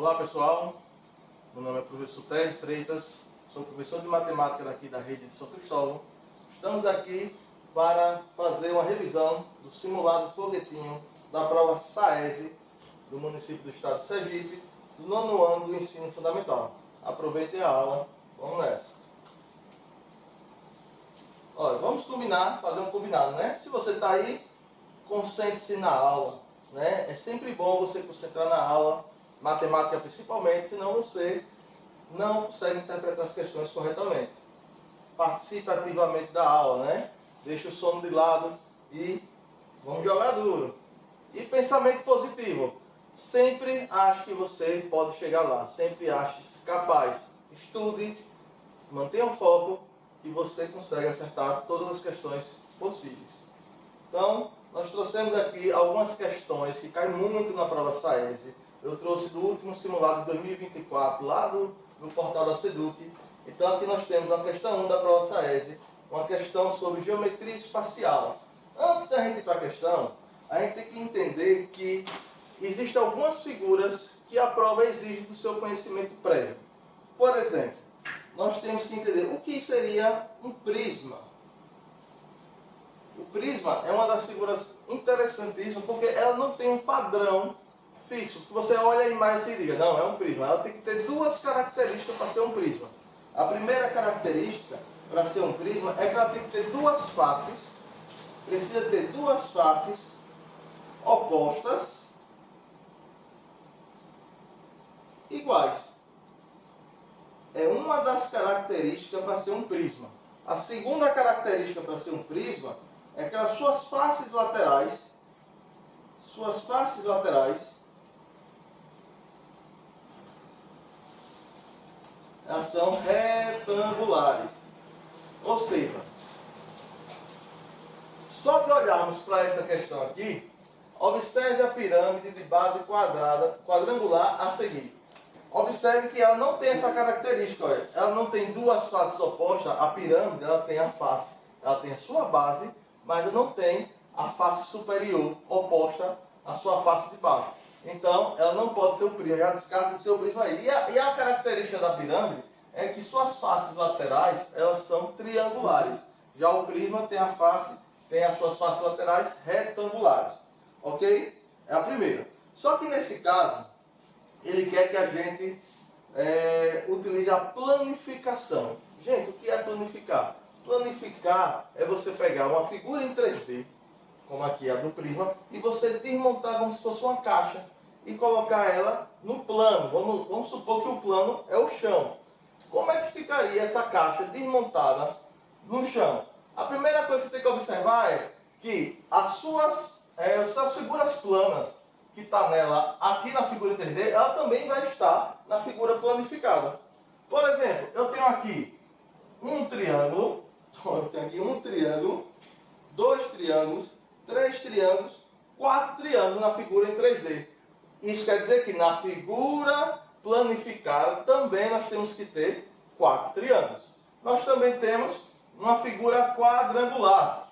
Olá pessoal, meu nome é professor Tércio Freitas, sou professor de matemática daqui da rede de São Cristóvão. Estamos aqui para fazer uma revisão do simulado foguetinho da prova SAESE do município do estado de Sergipe, do 9º ano do ensino fundamental. Aproveitem a aula, vamos nessa. Olha, vamos fazer um combinado, né? Se você está aí, concentre-se na aula, né? É sempre bom você concentrar na aula, matemática principalmente, senão você não consegue interpretar as questões corretamente. Participe ativamente da aula, né? Deixe o sono de lado e vamos jogar duro. E pensamento positivo. Sempre ache que você pode chegar lá. Sempre ache-se capaz. Estude, mantenha o foco que você consegue acertar todas as questões possíveis. Então, nós trouxemos aqui algumas questões que caem muito na prova SAESE. Eu trouxe do último simulado de 2024, lá do portal da SEDUC. Então, aqui nós temos uma questão 1 da prova SAESE, uma questão sobre geometria espacial. Antes da gente ir para a questão, a gente tem que entender que existem algumas figuras que a prova exige do seu conhecimento prévio. Por exemplo, nós temos que entender o que seria um prisma. O prisma é uma das figuras interessantíssimas porque ela não tem um padrão fixo. Que você olha a imagem e diga, não, é um prisma. Ela tem que ter duas características para ser um prisma. A primeira característica para ser um prisma é que ela tem que ter duas faces. Precisa ter duas faces opostas iguais. É uma das características para ser um prisma. A segunda característica para ser um prisma é que as suas faces laterais elas são retangulares. Ou seja, só de olharmos para essa questão aqui, observe a pirâmide de base quadrangular a seguir. Observe que ela não tem essa característica, olha. Ela não tem duas faces opostas. A pirâmide, ela tem a face, ela tem a sua base, mas ela não tem a face superior oposta à sua face de baixo. Então, ela não pode ser o prisma, já descarta de ser o prisma aí. E a característica da pirâmide é que suas faces laterais, elas são triangulares. Já o prisma tem as suas faces laterais retangulares. Ok? É a primeira. Só que nesse caso, ele quer que a gente utilize a planificação. Gente, o que é planificar? Planificar é você pegar uma figura em 3D, como aqui a do prisma, e você desmontar como se fosse uma caixa e colocar ela no plano. Vamos supor que o plano é o chão. Como é que ficaria essa caixa desmontada no chão? A primeira coisa que você tem que observar é que as suas figuras planas que está nela aqui na figura em 3D, ela também vai estar na figura planificada. Por exemplo, eu tenho aqui um triângulo, dois triângulos, três triângulos, quatro triângulos na figura em 3D. Isso quer dizer que na figura planificada também nós temos que ter quatro triângulos. Nós também temos uma figura quadrangular.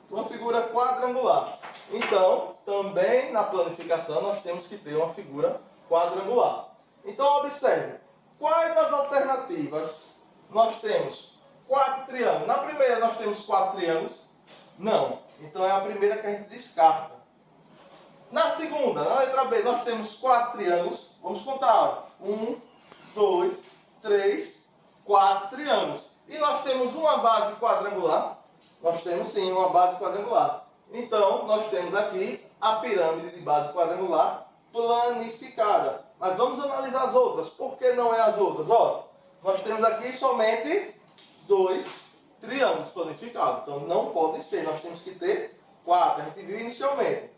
Uma figura quadrangular. Então, também na planificação nós temos que ter uma figura quadrangular. Então, observe, quais das alternativas nós temos? Quatro triângulos. Na primeira nós temos quatro triângulos? Não. Então é a primeira que a gente descarta. Na segunda, na letra B, nós temos quatro triângulos. Vamos contar. 1, 2, 3, 4 triângulos. E nós temos uma base quadrangular? Nós temos sim uma base quadrangular. Então, nós temos aqui a pirâmide de base quadrangular planificada. Mas vamos analisar as outras. Por que não é as outras? Ó, nós temos aqui somente dois triângulos planificados. Então, não pode ser. Nós temos que ter quatro. A gente viu inicialmente.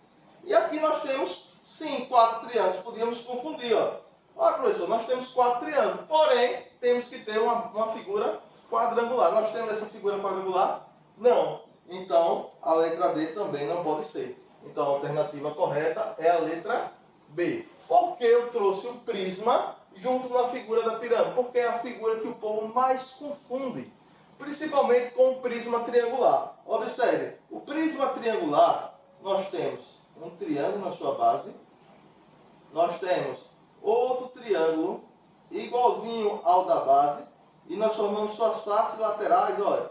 E aqui nós temos, sim, quatro triângulos. Podíamos confundir, ó. Olha, professor, nós temos quatro triângulos. Porém, temos que ter uma figura quadrangular. Nós temos essa figura quadrangular? Não. Então, a letra D também não pode ser. Então, a alternativa correta é a letra B. Por que eu trouxe o prisma junto com a figura da pirâmide? Porque é a figura que o povo mais confunde. Principalmente com o prisma triangular. Observe, o prisma triangular, nós temos um triângulo na sua base. Nós temos outro triângulo igualzinho ao da base e nós formamos suas faces laterais, olha,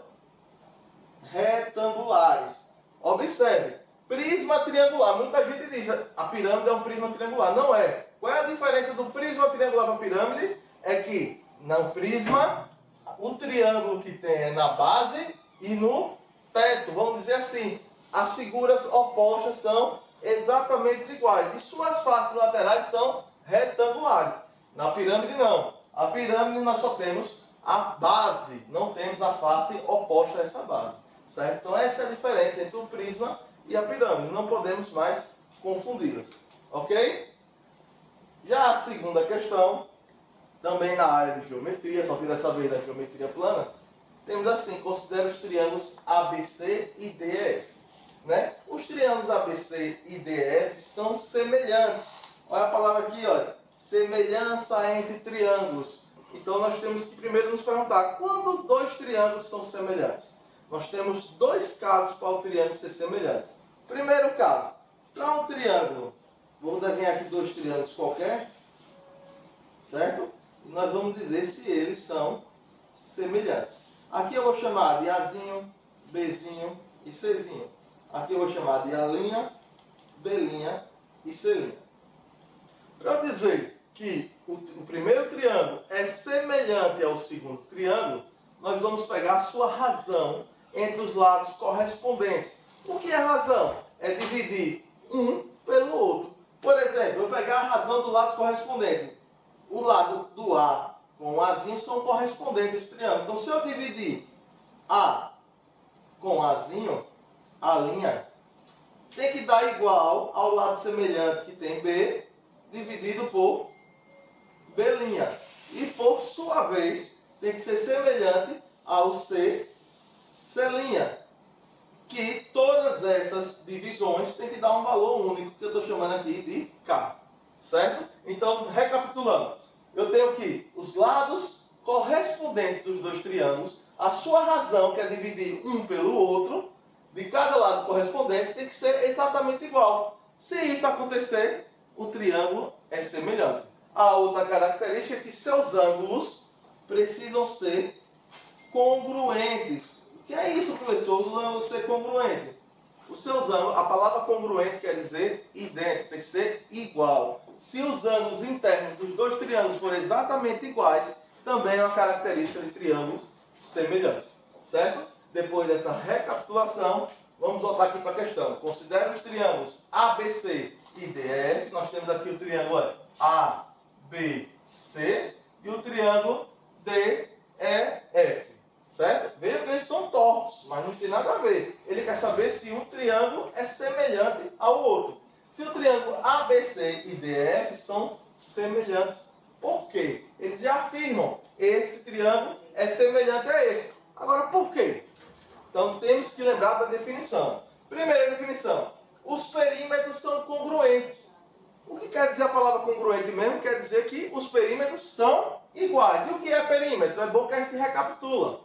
retangulares. Observe, prisma triangular. Muita gente diz a pirâmide é um prisma triangular. Não é. Qual é a diferença do prisma triangular para a pirâmide? É que no prisma, o triângulo que tem é na base e no teto. Vamos dizer assim, as figuras opostas são exatamente iguais e suas faces laterais são retangulares. Na pirâmide não. A pirâmide nós só temos a base, não temos a face oposta a essa base. Certo? Então essa é a diferença entre o prisma e a pirâmide. Não podemos mais confundi-las. Ok? Já a segunda questão, também na área de geometria, só que dessa vez da geometria plana, temos assim, considera os triângulos ABC e DEF. Né? Os triângulos ABC e DEF são semelhantes. Olha a palavra aqui, olha. Semelhança entre triângulos. Então nós temos que primeiro nos perguntar, quando dois triângulos são semelhantes? Nós temos dois casos para o triângulo ser semelhante. Primeiro caso, para um triângulo, vamos desenhar aqui dois triângulos qualquer, certo? E nós vamos dizer se eles são semelhantes. Aqui eu vou chamar de Azinho, Bzinho e Czinho. Aqui eu vou chamar de Alinha, Blinha e Clinha. Para eu dizer que o primeiro triângulo é semelhante ao segundo triângulo, nós vamos pegar a sua razão entre os lados correspondentes. O que é razão? É dividir um pelo outro. Por exemplo, eu pegar a razão do lado correspondente. O lado do A com o Azinho são correspondentes aos triângulos. Então, se eu dividir A com Azinho, a linha tem que dar igual ao lado semelhante que tem B, dividido por B'. E, por sua vez, tem que ser semelhante ao C', que todas essas divisões têm que dar um valor único, que eu estou chamando aqui de K. Certo? Então, recapitulando, eu tenho aqui os lados correspondentes dos dois triângulos, a sua razão, que é dividir um pelo outro, de cada lado correspondente, tem que ser exatamente igual. Se isso acontecer, o triângulo é semelhante. A outra característica é que seus ângulos precisam ser congruentes. O que é isso, professor? Os ângulos ser congruente. Os seus ângulos, a palavra congruente quer dizer idêntico, tem que ser igual. Se os ângulos internos dos dois triângulos forem exatamente iguais, também é uma característica de triângulos semelhantes. Certo? Depois dessa recapitulação, vamos voltar aqui para a questão. Considere os triângulos ABC e DF. Nós temos aqui o triângulo ABC e o triângulo DEF. Certo? Veja que eles estão tortos, mas não tem nada a ver. Ele quer saber se um triângulo é semelhante ao outro. Se o triângulo ABC e DF são semelhantes, por quê? Eles já afirmam esse triângulo é semelhante a esse. Agora, por quê? Então, temos que lembrar da definição. Primeira definição. Os perímetros são congruentes. O que quer dizer a palavra congruente mesmo? Quer dizer que os perímetros são iguais. E o que é perímetro? É bom que a gente recapitula.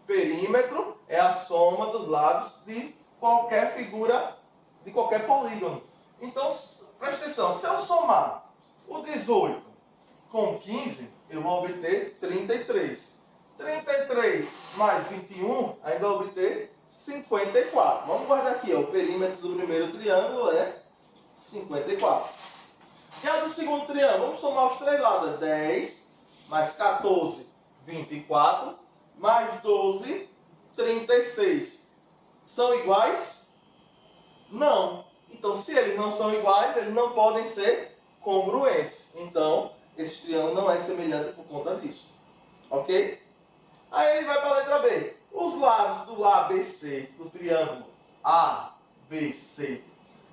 Perímetro é a soma dos lados de qualquer figura, de qualquer polígono. Então, preste atenção. Se eu somar o 18 com 15, eu vou obter 33. 33 mais 21, ainda vou obter 54. Vamos guardar aqui, ó, o perímetro do primeiro triângulo é 54. Já do segundo triângulo, vamos somar os três lados. 10 mais 14, 24, mais 12, 36. São iguais? Não. Então, se eles não são iguais, eles não podem ser congruentes. Então, esse triângulo não é semelhante por conta disso. Ok? Aí ele vai para a letra B. Os lados do ABC, do triângulo ABC,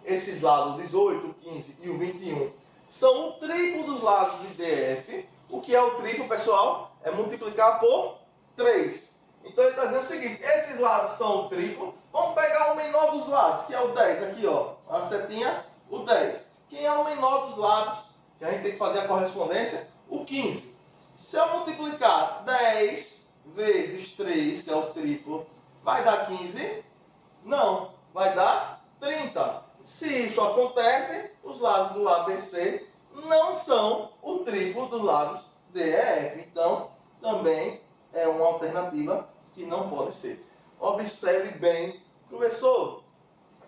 esses lados, 18, 15 e o 21, são o triplo dos lados de DF. O que é o triplo, pessoal? É multiplicar por 3. Então ele está dizendo o seguinte, esses lados são o triplo. Vamos pegar o menor dos lados, que é o 10. Aqui, ó, a setinha, o 10. Quem é o menor dos lados? Que a gente tem que fazer a correspondência? O 15. Se eu multiplicar 10 vezes 3, que é o triplo, vai dar 15? Não, vai dar 30. Se isso acontece, os lados do ABC não são o triplo triângulo dos lados DEF. Então, também é uma alternativa que não pode ser. Observe bem, professor,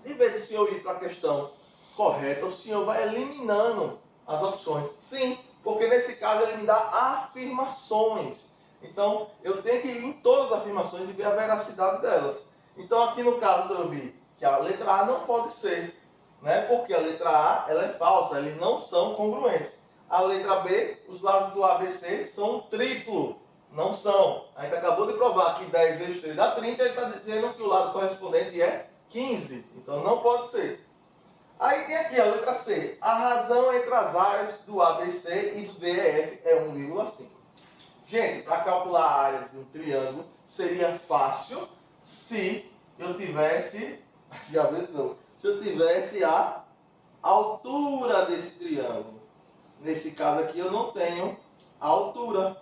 de vez do senhor ir para a questão correta, o senhor vai eliminando as opções. Sim, porque nesse caso ele me dá afirmações. Então, eu tenho que ir em todas as afirmações e ver a veracidade delas. Então, aqui no caso eu vi que a letra A não pode ser, né? Porque a letra A ela é falsa, eles não são congruentes. A letra B, os lados do ABC são triplo, não são. A gente acabou de provar que 10 vezes 3 dá 30, ele está dizendo que o lado correspondente é 15. Então, não pode ser. Aí tem aqui a letra C. A razão entre as áreas do ABC e do DEF é 1,5. Gente, para calcular a área de um triângulo seria fácil se eu tivesse, já viu de novo, se eu tivesse a altura desse triângulo. Nesse caso aqui eu não tenho a altura.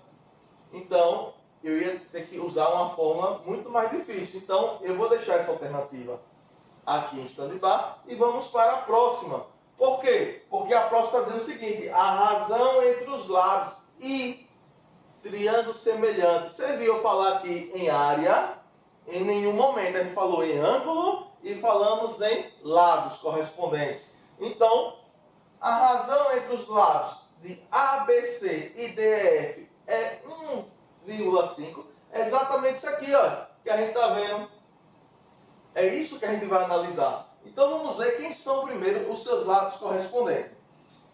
Então eu ia ter que usar uma forma muito mais difícil. Então eu vou deixar essa alternativa aqui em stand-by e vamos para a próxima. Por quê? Porque a próxima está dizendo o seguinte: a razão entre os lados e triângulo semelhante. Você viu eu falar aqui em área? Em nenhum momento a gente falou em ângulo e falamos em lados correspondentes. Então, a razão entre os lados de ABC e DEF é 1,5. É exatamente isso aqui, ó, que a gente está vendo. É isso que a gente vai analisar. Então vamos ver quem são primeiro os seus lados correspondentes.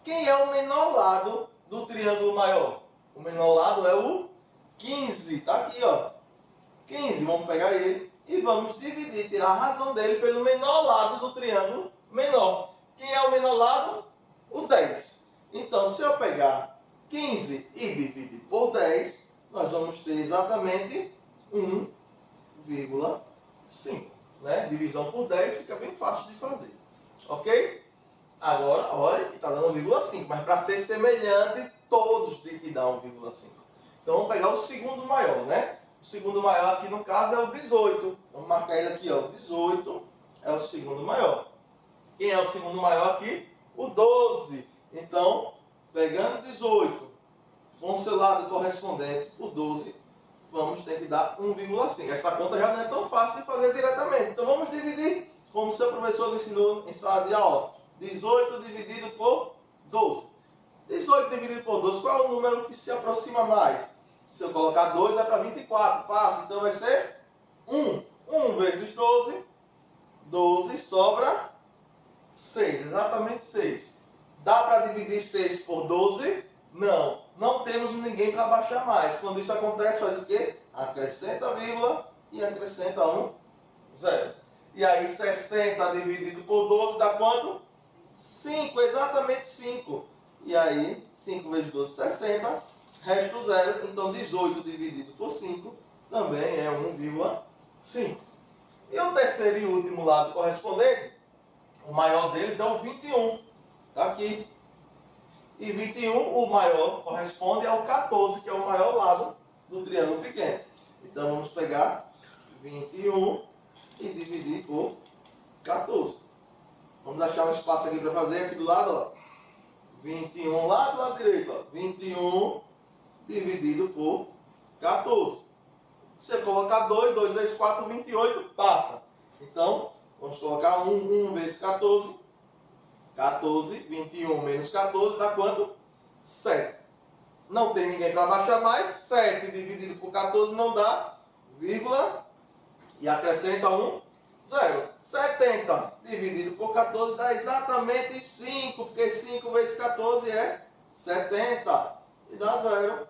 Quem é o menor lado do triângulo maior? O menor lado é o 15. Está aqui, ó. 15. Vamos pegar ele e vamos dividir, tirar a razão dele pelo menor lado do triângulo menor. Quem é o menor lado? O 10. Então, se eu pegar 15 e dividir por 10, nós vamos ter exatamente 1,5. Né? Divisão por 10 fica bem fácil de fazer. Ok? Agora, olha, está dando 1,5. Mas para ser semelhante, todos têm que dar 1,5. Então vamos pegar o segundo maior, né? O segundo maior aqui no caso é o 18. Vamos marcar ele aqui, ó. O 18 é o segundo maior. Quem é o segundo maior aqui? O 12. Então, pegando 18 com o seu lado correspondente, o 12, vamos ter que dar 1,5. Essa conta já não é tão fácil de fazer diretamente. Então vamos dividir, como o seu professor ensinou em sala de aula. 18 dividido por 12. 18 dividido por 12, qual é o número que se aproxima mais? Se eu colocar 2, vai para 24. Passa, então vai ser 1. 1 vezes 12. 12 sobra 6, exatamente 6. Dá para dividir 6 por 12? Não. Não temos ninguém para baixar mais. Quando isso acontece, faz o quê? Acrescenta a vírgula e acrescenta 0. E aí 60 dividido por 12 dá quanto? 5, exatamente 5. E aí 5 vezes 12, 60. Resta 0. Então 18 dividido por 5 também é 1,5. E o terceiro e último lado correspondente, o maior deles é o 21. Está aqui. E 21, o maior, corresponde ao 14, que é o maior lado do triângulo pequeno. Então vamos pegar 21 e dividir por 14. Vamos achar um espaço aqui para fazer, aqui do lado, ó. 21 lá do lado direito, ó. 21 dividido por 14. Se você colocar 2, 2 vezes 4, 28, passa. Então, vamos colocar 1 vezes 14. 14, 21 menos 14 dá quanto? 7. Não tem ninguém para baixar mais. 7 dividido por 14 não dá, vírgula, e acrescenta 0. 70 dividido por 14 dá exatamente 5, porque 5 vezes 14 é 70. E dá 0.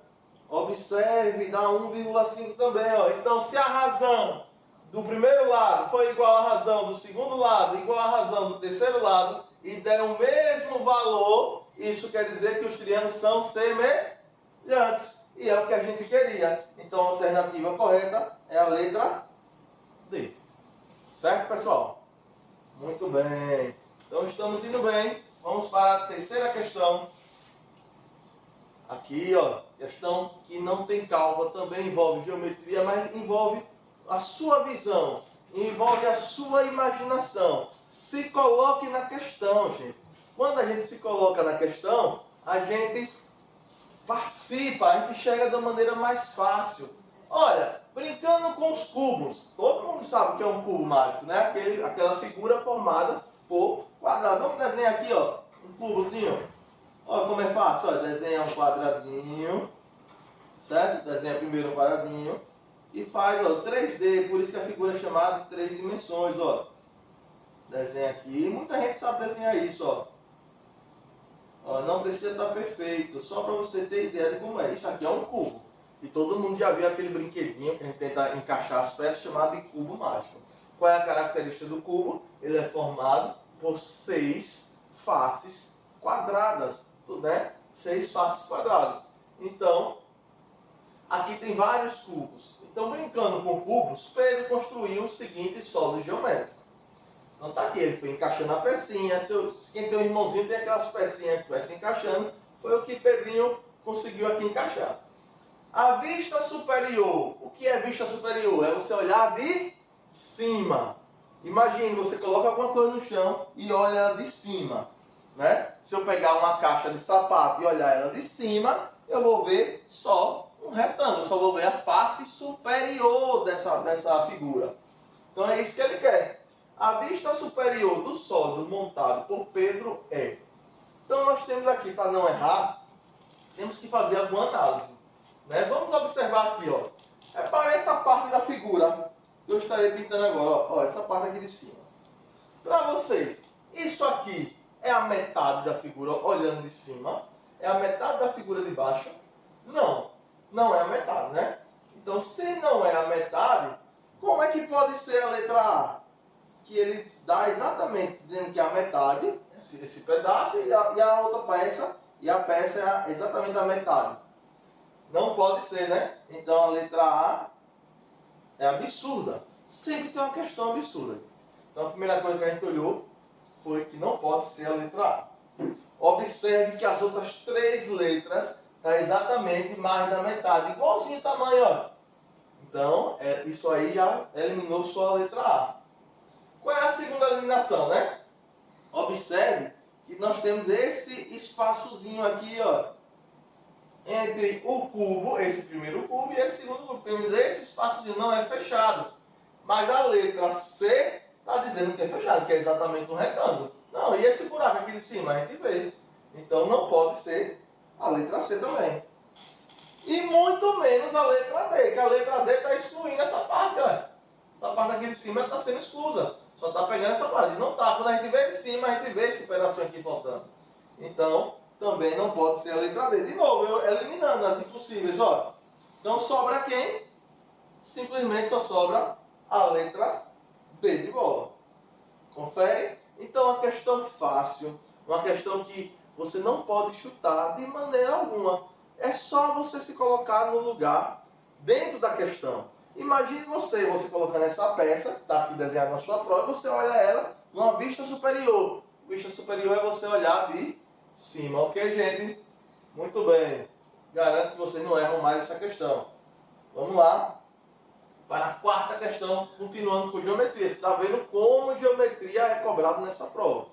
Observe, dá 1,5 também. Ó. Então, se a razão do primeiro lado for igual à razão do segundo lado, igual à razão do terceiro lado, e der o mesmo valor, isso quer dizer que os triângulos são semelhantes. E é o que a gente queria. Então, a alternativa correta é a letra D. Certo, pessoal? Muito bem. Então, estamos indo bem. Vamos para a terceira questão. Aqui, ó, questão que não tem cálculo, também envolve geometria, mas envolve a sua visão, envolve a sua imaginação. Se coloque na questão, gente. Quando a gente se coloca na questão, a gente participa, a gente enxerga da maneira mais fácil. Olha, brincando com os cubos. Todo mundo sabe o que é um cubo mágico, né? Aquela figura formada por quadrado. Vamos desenhar aqui, ó, um cubozinho. Olha como é fácil, ó, desenha um quadradinho, certo? Desenha primeiro um quadradinho e faz, ó, 3D, por isso que a figura é chamada de 3 dimensões, ó. Desenha aqui, muita gente sabe desenhar isso, ó. Ó, não precisa estar perfeito, só para você ter ideia de como é. Isso aqui é um cubo. E todo mundo já viu aquele brinquedinho que a gente tenta encaixar as peças chamado de cubo mágico. Qual é a característica do cubo? Ele é formado por 6 faces quadradas, né? 6 faces quadradas. Então, aqui tem vários cubos. Então, brincando com cubos, Pedro construiu o seguinte solo geométrico. Então tá aqui, ele foi encaixando a pecinha. Quem tem um irmãozinho tem aquelas pecinhas que vai se encaixando. Foi o que Pedrinho conseguiu aqui encaixar. A vista superior. O que é vista superior? É você olhar de cima. Imagine, você coloca alguma coisa no chão e olha ela de cima, né? Se eu pegar uma caixa de sapato e olhar ela de cima, eu vou ver só um retângulo. Eu só vou ver a face superior dessa figura. Então é isso que ele quer. A vista superior do sólido montado por Pedro é. Então nós temos aqui, para não errar, temos que fazer alguma análise. Né? Vamos observar aqui, ó. Para essa parte da figura que eu estarei pintando agora, ó, essa parte aqui de cima. Para vocês, isso aqui é a metade da figura olhando de cima? É a metade da figura de baixo? Não, não é a metade, né? Então, se não é a metade, como é que pode ser a letra A? Que ele dá exatamente dizendo que é a metade, esse pedaço, e a outra peça, e a peça é exatamente a metade. Não pode ser, né? Então a letra A é absurda. Sempre tem uma questão absurda. Então a primeira coisa que a gente olhou foi que não pode ser a letra A. Observe que as outras 3 letras estão exatamente mais da metade, igualzinho o tamanho, ó. Então isso aí já eliminou só a letra A. Qual é a segunda eliminação, né? Observe que nós temos esse espaçozinho aqui, ó, entre o cubo, esse primeiro cubo, e esse segundo cubo. Temos esse espaçozinho, não é fechado. Mas a letra C está dizendo que é fechado, que é exatamente um retângulo. Não, e esse buraco aqui de cima, a gente vê. Então não pode ser a letra C também. E muito menos a letra D, que a letra D está excluindo essa parte, ó. Essa parte aqui de cima está sendo exclusa. Só está pegando essa parte. E não está. Quando a gente vê de cima, a gente vê esse pedacinho aqui faltando. Então, também não pode ser a letra D. De novo, eu eliminando as impossíveis, ó. Então sobra quem? Simplesmente só sobra a letra B de bola. Confere? Então, uma questão fácil. Uma questão que você não pode chutar de maneira alguma. É só você se colocar no lugar dentro da questão. Imagine você colocando essa peça, está aqui desenhada na sua prova, e você olha ela numa vista superior. Vista superior é você olhar de cima, ok, gente? Muito bem. Garanto que vocês não erram mais essa questão. Vamos lá para a quarta questão, continuando com geometria. Você está vendo como geometria é cobrada nessa prova.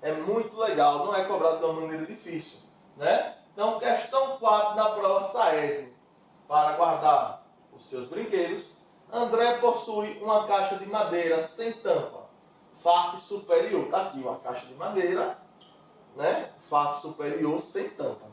É muito legal, não é cobrado de uma maneira difícil, né? Então, questão 4 da prova SAESE. Para guardar os seus brinquedos, André possui uma caixa de madeira sem tampa, face superior. Está aqui uma caixa de madeira, né? Face superior sem tampa,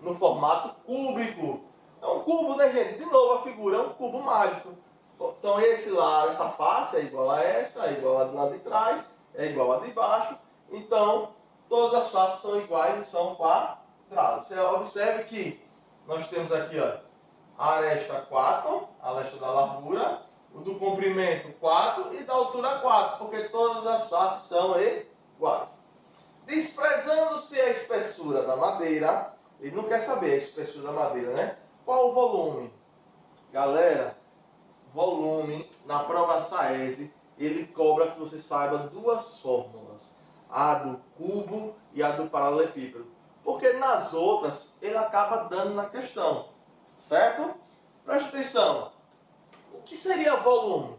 no formato cúbico. É um cubo, né, gente? De novo, a figura é um cubo mágico. Então, esse lado, essa face é igual a essa, é igual a do lado de trás, é igual a de baixo. Então, todas as faces são iguais e são quadradas. Você observe que nós temos aqui, ó, a aresta 4, a aresta da largura, o do comprimento 4 e da altura 4, porque todas as faces são iguais. Desprezando-se a espessura da madeira, ele não quer saber a espessura da madeira, né? Qual o volume? Galera, volume na prova SAESE, ele cobra que você saiba 2 fórmulas, a do cubo e a do paralelepípedo, porque nas outras ele acaba dando na questão, certo? Preste atenção, o que seria volume?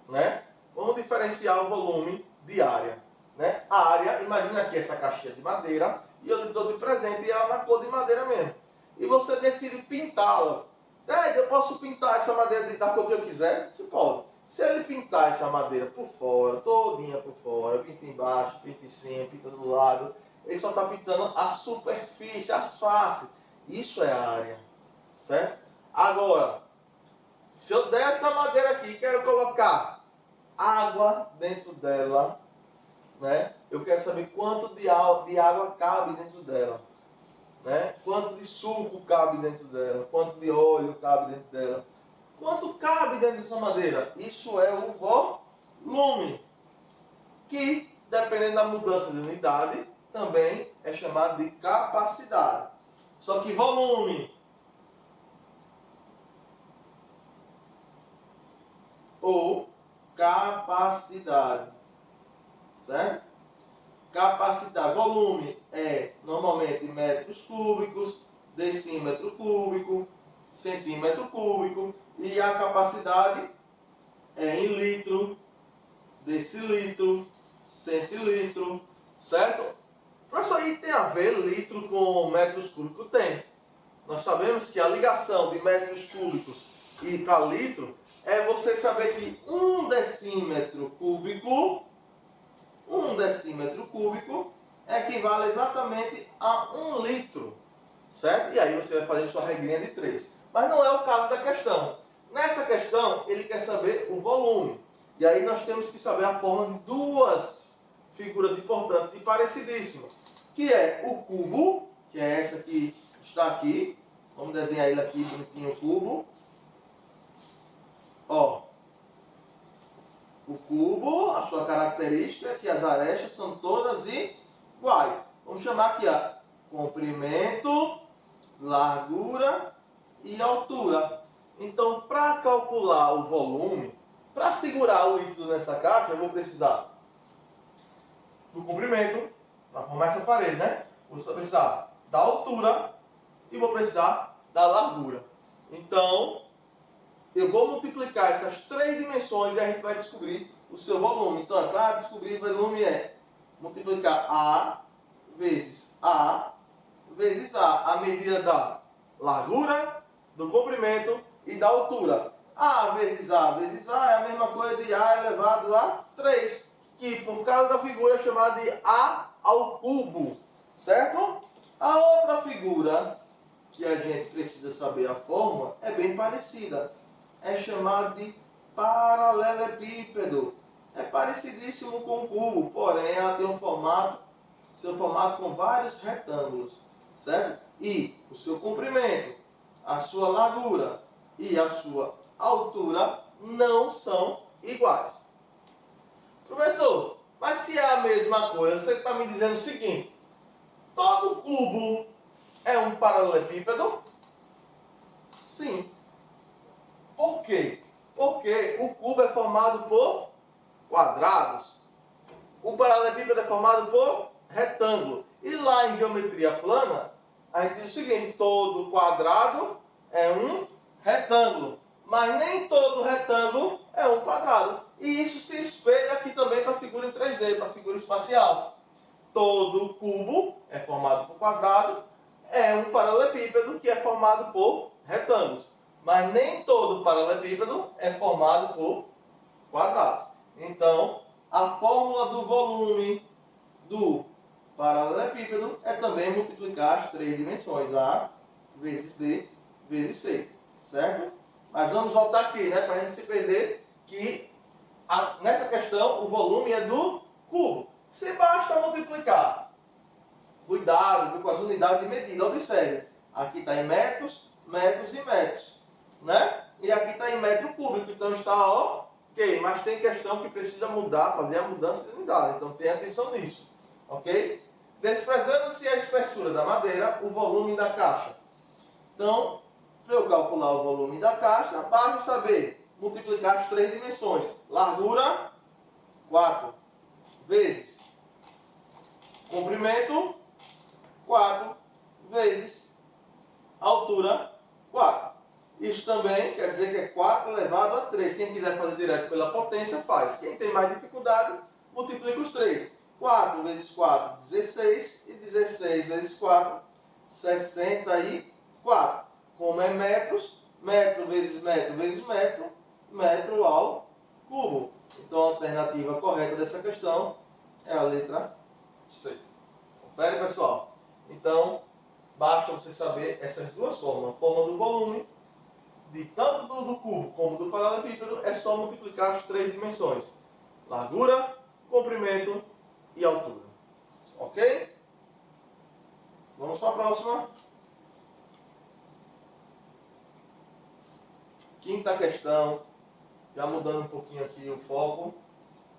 Né? Vamos diferenciar o volume de área. Né? A área, imagina aqui essa caixinha de madeira, e eu lhe dou de presente, e ela na cor de madeira mesmo. E você decide pintá-la. Eu posso pintar essa madeira da cor que eu quiser? Você pode. Se ele pintar essa madeira por fora, todinha por fora, pinta embaixo, pinta em cima, pinta do lado, ele só está pintando a superfície, as faces. Isso é a área, certo? Agora, se eu der essa madeira aqui e quero colocar água dentro dela, né? Eu quero saber quanto de água cabe dentro dela, né? Quanto de suco cabe dentro dela, quanto de óleo cabe dentro dela. Quanto cabe dentro dessa madeira? Isso é o volume, que, dependendo da mudança de unidade, também é chamado de capacidade. Só que volume ou capacidade, certo? Capacidade, volume é normalmente metros cúbicos, decímetro cúbico, centímetro cúbico, e a capacidade é em litro, decilitro, centilitro, certo? Professor, aí tem a ver litro com metros cúbicos? Tem. Nós sabemos que a ligação de metros cúbicos e para litro é você saber que um decímetro cúbico equivale exatamente a 1 litro, certo? E aí você vai fazer sua regrinha de 3. Mas não é o caso da questão. Nessa questão, ele quer saber o volume. E aí nós temos que saber a forma de duas figuras importantes e parecidíssimas, que é o cubo, que é essa que está aqui. Vamos desenhar ele aqui bonitinho, o cubo. Ó, o cubo, a sua característica é que as arestas são todas iguais. Vamos chamar aqui a comprimento, largura e altura. Então, para calcular o volume, para segurar o líquido nessa caixa, eu vou precisar do comprimento, para formar essa parede, né? Vou precisar da altura e vou precisar da largura. Então, eu vou multiplicar essas 3 dimensões e a gente vai descobrir o seu volume. Então, para descobrir o volume é multiplicar A vezes A vezes A. A medida da largura, do comprimento e da altura. A vezes A é a mesma coisa de A elevado a 3. Que por causa da figura é chamada de A ao cubo. Certo? A outra figura que a gente precisa saber a fórmula é bem parecida. É chamado de paralelepípedo. É parecidíssimo com o cubo, porém ela tem seu formato com vários retângulos, certo? E o seu comprimento, a sua largura e a sua altura não são iguais. Professor, mas se é a mesma coisa, você está me dizendo o seguinte: todo cubo é um paralelepípedo? Sim. Por quê? Porque o cubo é formado por quadrados. O paralelepípedo é formado por retângulo. E lá em geometria plana, a gente diz o seguinte: todo quadrado é um retângulo. Mas nem todo retângulo é um quadrado. E isso se espelha aqui também para a figura em 3D, para a figura espacial. Todo cubo é formado por quadrado, é um paralelepípedo que é formado por retângulos. Mas nem todo paralelepípedo é formado por quadrados. Então, a fórmula do volume do paralelepípedo é também multiplicar as 3 dimensões, A vezes B vezes C, certo? Mas vamos voltar aqui, né, para a gente se perder, que nessa questão o volume é do cubo. Se basta multiplicar, cuidado com as unidades de medida, observe, aqui está em metros, metros e metros, né? E aqui está em metro cúbico, então está ok, mas tem questão que precisa mudar, fazer a mudança de unidade, então tenha atenção nisso, ok? Desprezando-se a espessura da madeira, o volume da caixa. Então, para eu calcular o volume da caixa, basta saber multiplicar as 3 dimensões. Largura, 4, vezes comprimento, 4, vezes altura, 4. Isso também quer dizer que é 4 elevado a 3. Quem quiser fazer direto pela potência, faz. Quem tem mais dificuldade, multiplica os 3. 4 vezes 4, 16. E 16 vezes 4, 64. Como é metros, metro vezes metro vezes metro, metro ao cubo. Então a alternativa correta dessa questão é a letra C. Confere, pessoal? Então, basta você saber essas duas formas. A forma do volume, de tanto do cubo como do paralelepípedo, é só multiplicar as três dimensões: largura, comprimento e altura. Ok? Vamos para a próxima. Quinta questão, já mudando um pouquinho aqui o foco.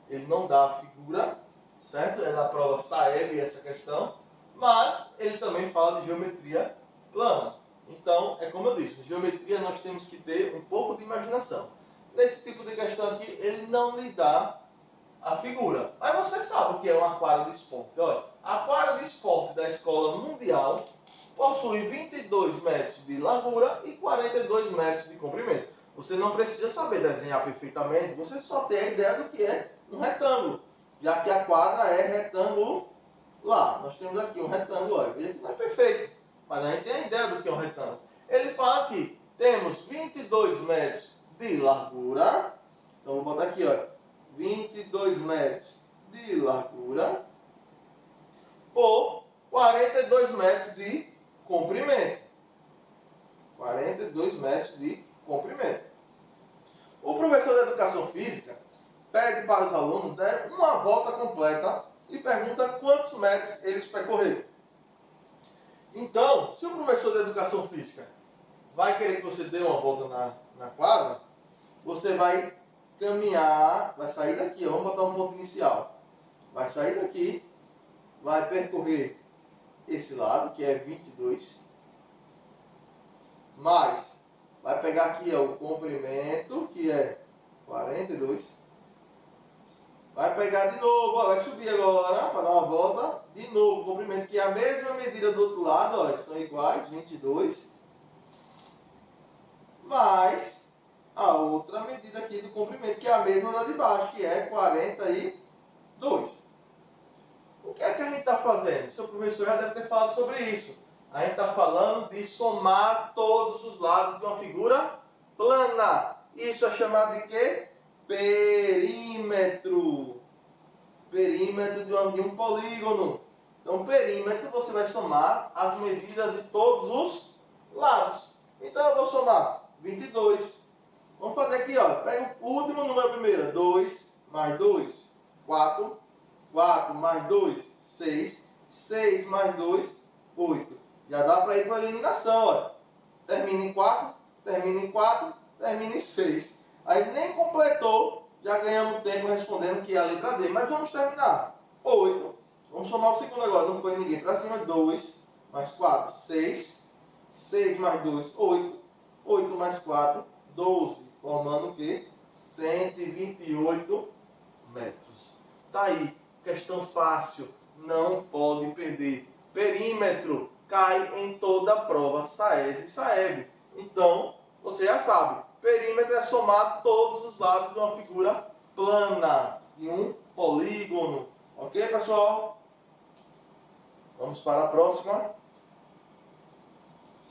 Ele não dá a figura, certo? É na prova SAEB essa questão, mas ele também fala de geometria plana. Então, é como eu disse, geometria nós temos que ter um pouco de imaginação. Nesse tipo de questão aqui, ele não lhe dá a figura. Mas você sabe o que é uma quadra de esporte. Olha, a quadra de esporte da Escola Mundial possui 22 metros de largura e 42 metros de comprimento. Você não precisa saber desenhar perfeitamente, você só tem a ideia do que é um retângulo, já que a quadra é retangular. Nós temos aqui um retângulo, olha, veja que não é perfeito, mas a gente tem a ideia do que é um retângulo. Ele fala que temos 22 metros de largura, então vou botar aqui, olha, 22 metros de largura por 42 metros de comprimento. 42 metros de comprimento. O professor de Educação Física pede para os alunos darem uma volta completa e pergunta quantos metros eles percorreram. Então, se o professor de Educação Física vai querer que você dê uma volta na quadra, você vai caminhar, vai sair daqui, vamos botar um ponto inicial. Vai sair daqui, vai percorrer esse lado, que é 22, mais, vai pegar aqui ó, o comprimento, que é 42, vai pegar de novo, ó, vai subir agora, para dar uma volta, de novo o comprimento, que é a mesma medida do outro lado, ó, são iguais, 22, mais a outra medida aqui do comprimento, que é a mesma da de baixo, que é 42. O que é que a gente está fazendo? Seu professor já deve ter falado sobre isso. A gente está falando de somar todos os lados de uma figura plana. Isso é chamado de quê? Perímetro. Perímetro de um polígono. Então, perímetro, você vai somar as medidas de todos os lados. Então, eu vou somar 22. Vamos fazer aqui, ó. Pega o último número primeiro. 2 mais 2, 4. 4 mais 2, 6. 6 mais 2, 8. Já dá para ir para a eliminação, ó. Termina em 4, termina em 4, termina em 6. Aí nem completou, já ganhamos tempo respondendo que é a letra D. Mas vamos terminar. 8. Vamos somar o segundo agora. Não foi ninguém para cima. 2 mais 4, 6. 6 mais 2, 8. 8 mais 4, 12. Formando o quê? 128 metros. Tá aí. Questão fácil. Não pode perder. Perímetro cai em toda a prova SAES e SAEB. Então, você já sabe. Perímetro é somar todos os lados de uma figura plana, de um polígono. Ok, pessoal? Vamos para a próxima.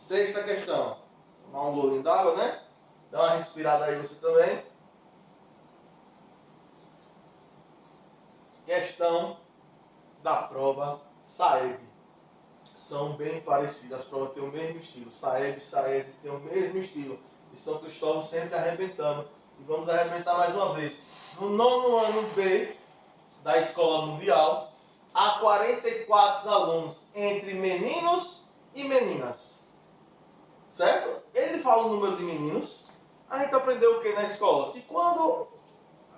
Sexta questão. Tomar um golinho d'água, né? Dá uma respirada aí você também. Questão da prova SAEB. São bem parecidas. As provas têm o mesmo estilo. SAEB e SAES têm o mesmo estilo. E São Cristóvão sempre arrebentando. E vamos arrebentar mais uma vez. No nono ano B da Escola Mundial, há 44 alunos entre meninos e meninas. Certo? Ele fala o número de meninos. A gente aprendeu o que na escola? Que quando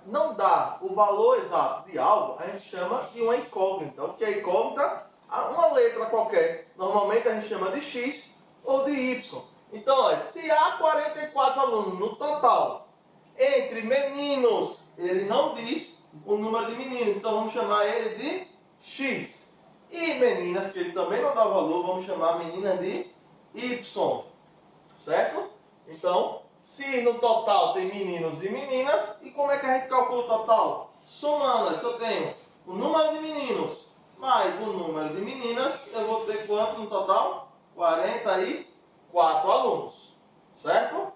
não dá o valor exato de algo, a gente chama de uma incógnita. O que é incógnita? Uma letra qualquer. Normalmente a gente chama de X ou de Y. Então, olha, se há 44 alunos no total, entre meninos, ele não diz o número de meninos, então vamos chamar ele de X. E meninas, que ele também não dá valor, vamos chamar meninas de Y. Certo? Então, se no total tem meninos e meninas, e como é que a gente calcula o total? Somando, eu só tenho o número de meninos mais o número de meninas, eu vou ter quanto no total? 44 alunos, certo?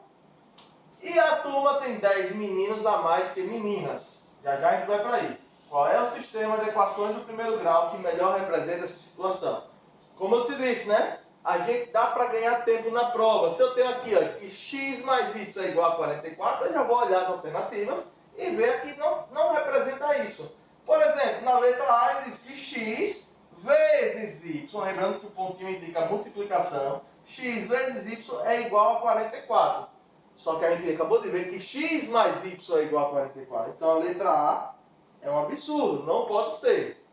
E a turma tem 10 meninos a mais que meninas. Já já a gente vai para aí. Qual é o sistema de equações do primeiro grau que melhor representa essa situação? Como eu te disse, né? A gente dá para ganhar tempo na prova. Se eu tenho aqui, ó, que x mais y é igual a 44, eu já vou olhar as alternativas e ver que não representa isso. Por exemplo, na letra A ele diz que x vezes y, lembrando que o pontinho indica a multiplicação, x vezes y é igual a 44. Só que a gente acabou de ver que x mais y é igual a 44. Então a letra A é um absurdo, não pode ser.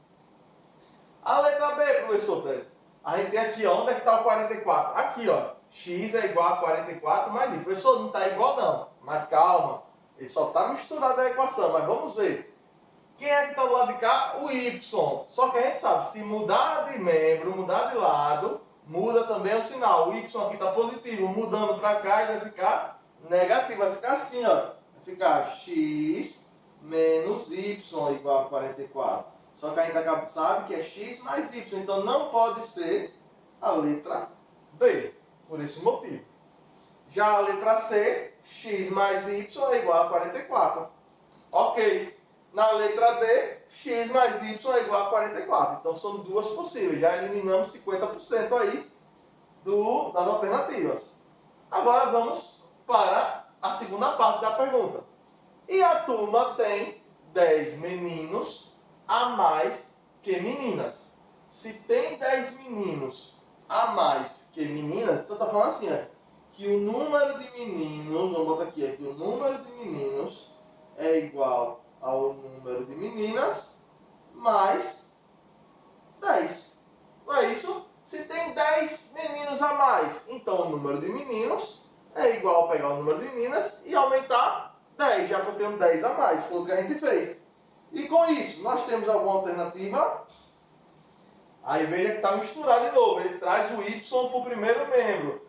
A letra B, professor Ted, a gente tem aqui, ó, onde é que está o 44? Aqui, ó, x é igual a 44 mais y. Professor, não está igual não, mas calma, ele só está misturado a equação, mas vamos ver. Quem é que está do lado de cá? O y. Só que a gente sabe, se mudar de membro, mudar de lado, muda também o sinal. O y aqui está positivo, mudando para cá, ele vai ficar negativo, vai ficar assim, ó. Vai ficar x menos y igual a 44. Só que a gente sabe que é x mais y, então não pode ser a letra B, por esse motivo. Já a letra C, x mais y é igual a 44. Ok. Na letra D, x mais y é igual a 44. Então são duas possíveis. Já eliminamos 50% aí das alternativas. Agora vamos para a segunda parte da pergunta. E a turma tem 10 meninos a mais que meninas. Se tem 10 meninos a mais que meninas, então está falando assim, ó, que o número de meninos, vamos botar aqui, que o número de meninos é igual ao número de meninas mais 10. Não é isso? Se tem 10 meninos a mais, então o número de meninos é igual a pegar o número de meninas e aumentar 10, já que eu tenho 10 a mais, foi o que a gente fez. E com isso, nós temos alguma alternativa? Aí veja que está misturado de novo, ele traz o y para o primeiro membro.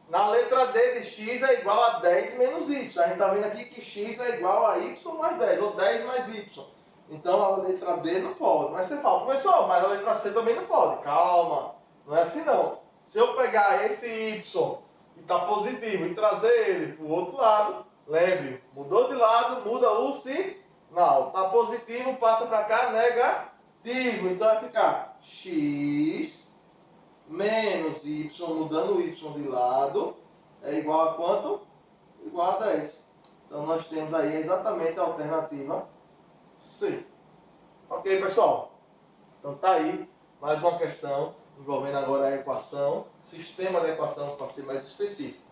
Na letra D de x é igual a 10 menos y. A gente está vendo aqui que x é igual a y mais 10, ou 10 mais y. Então a letra D não pode. Mas você fala, professor, mas a letra C também não pode. Calma, não é assim não. Se eu pegar esse y que está positivo e trazer ele para o outro lado, lembre, mudou de lado, muda o sinal. Está positivo, passa para cá, negativo. Então vai ficar x menos y, mudando o y de lado, é igual a quanto? Igual a 10. Então nós temos aí exatamente a alternativa C. Ok, pessoal? Então tá aí mais uma questão envolvendo agora a equação, sistema da equação para ser mais específico.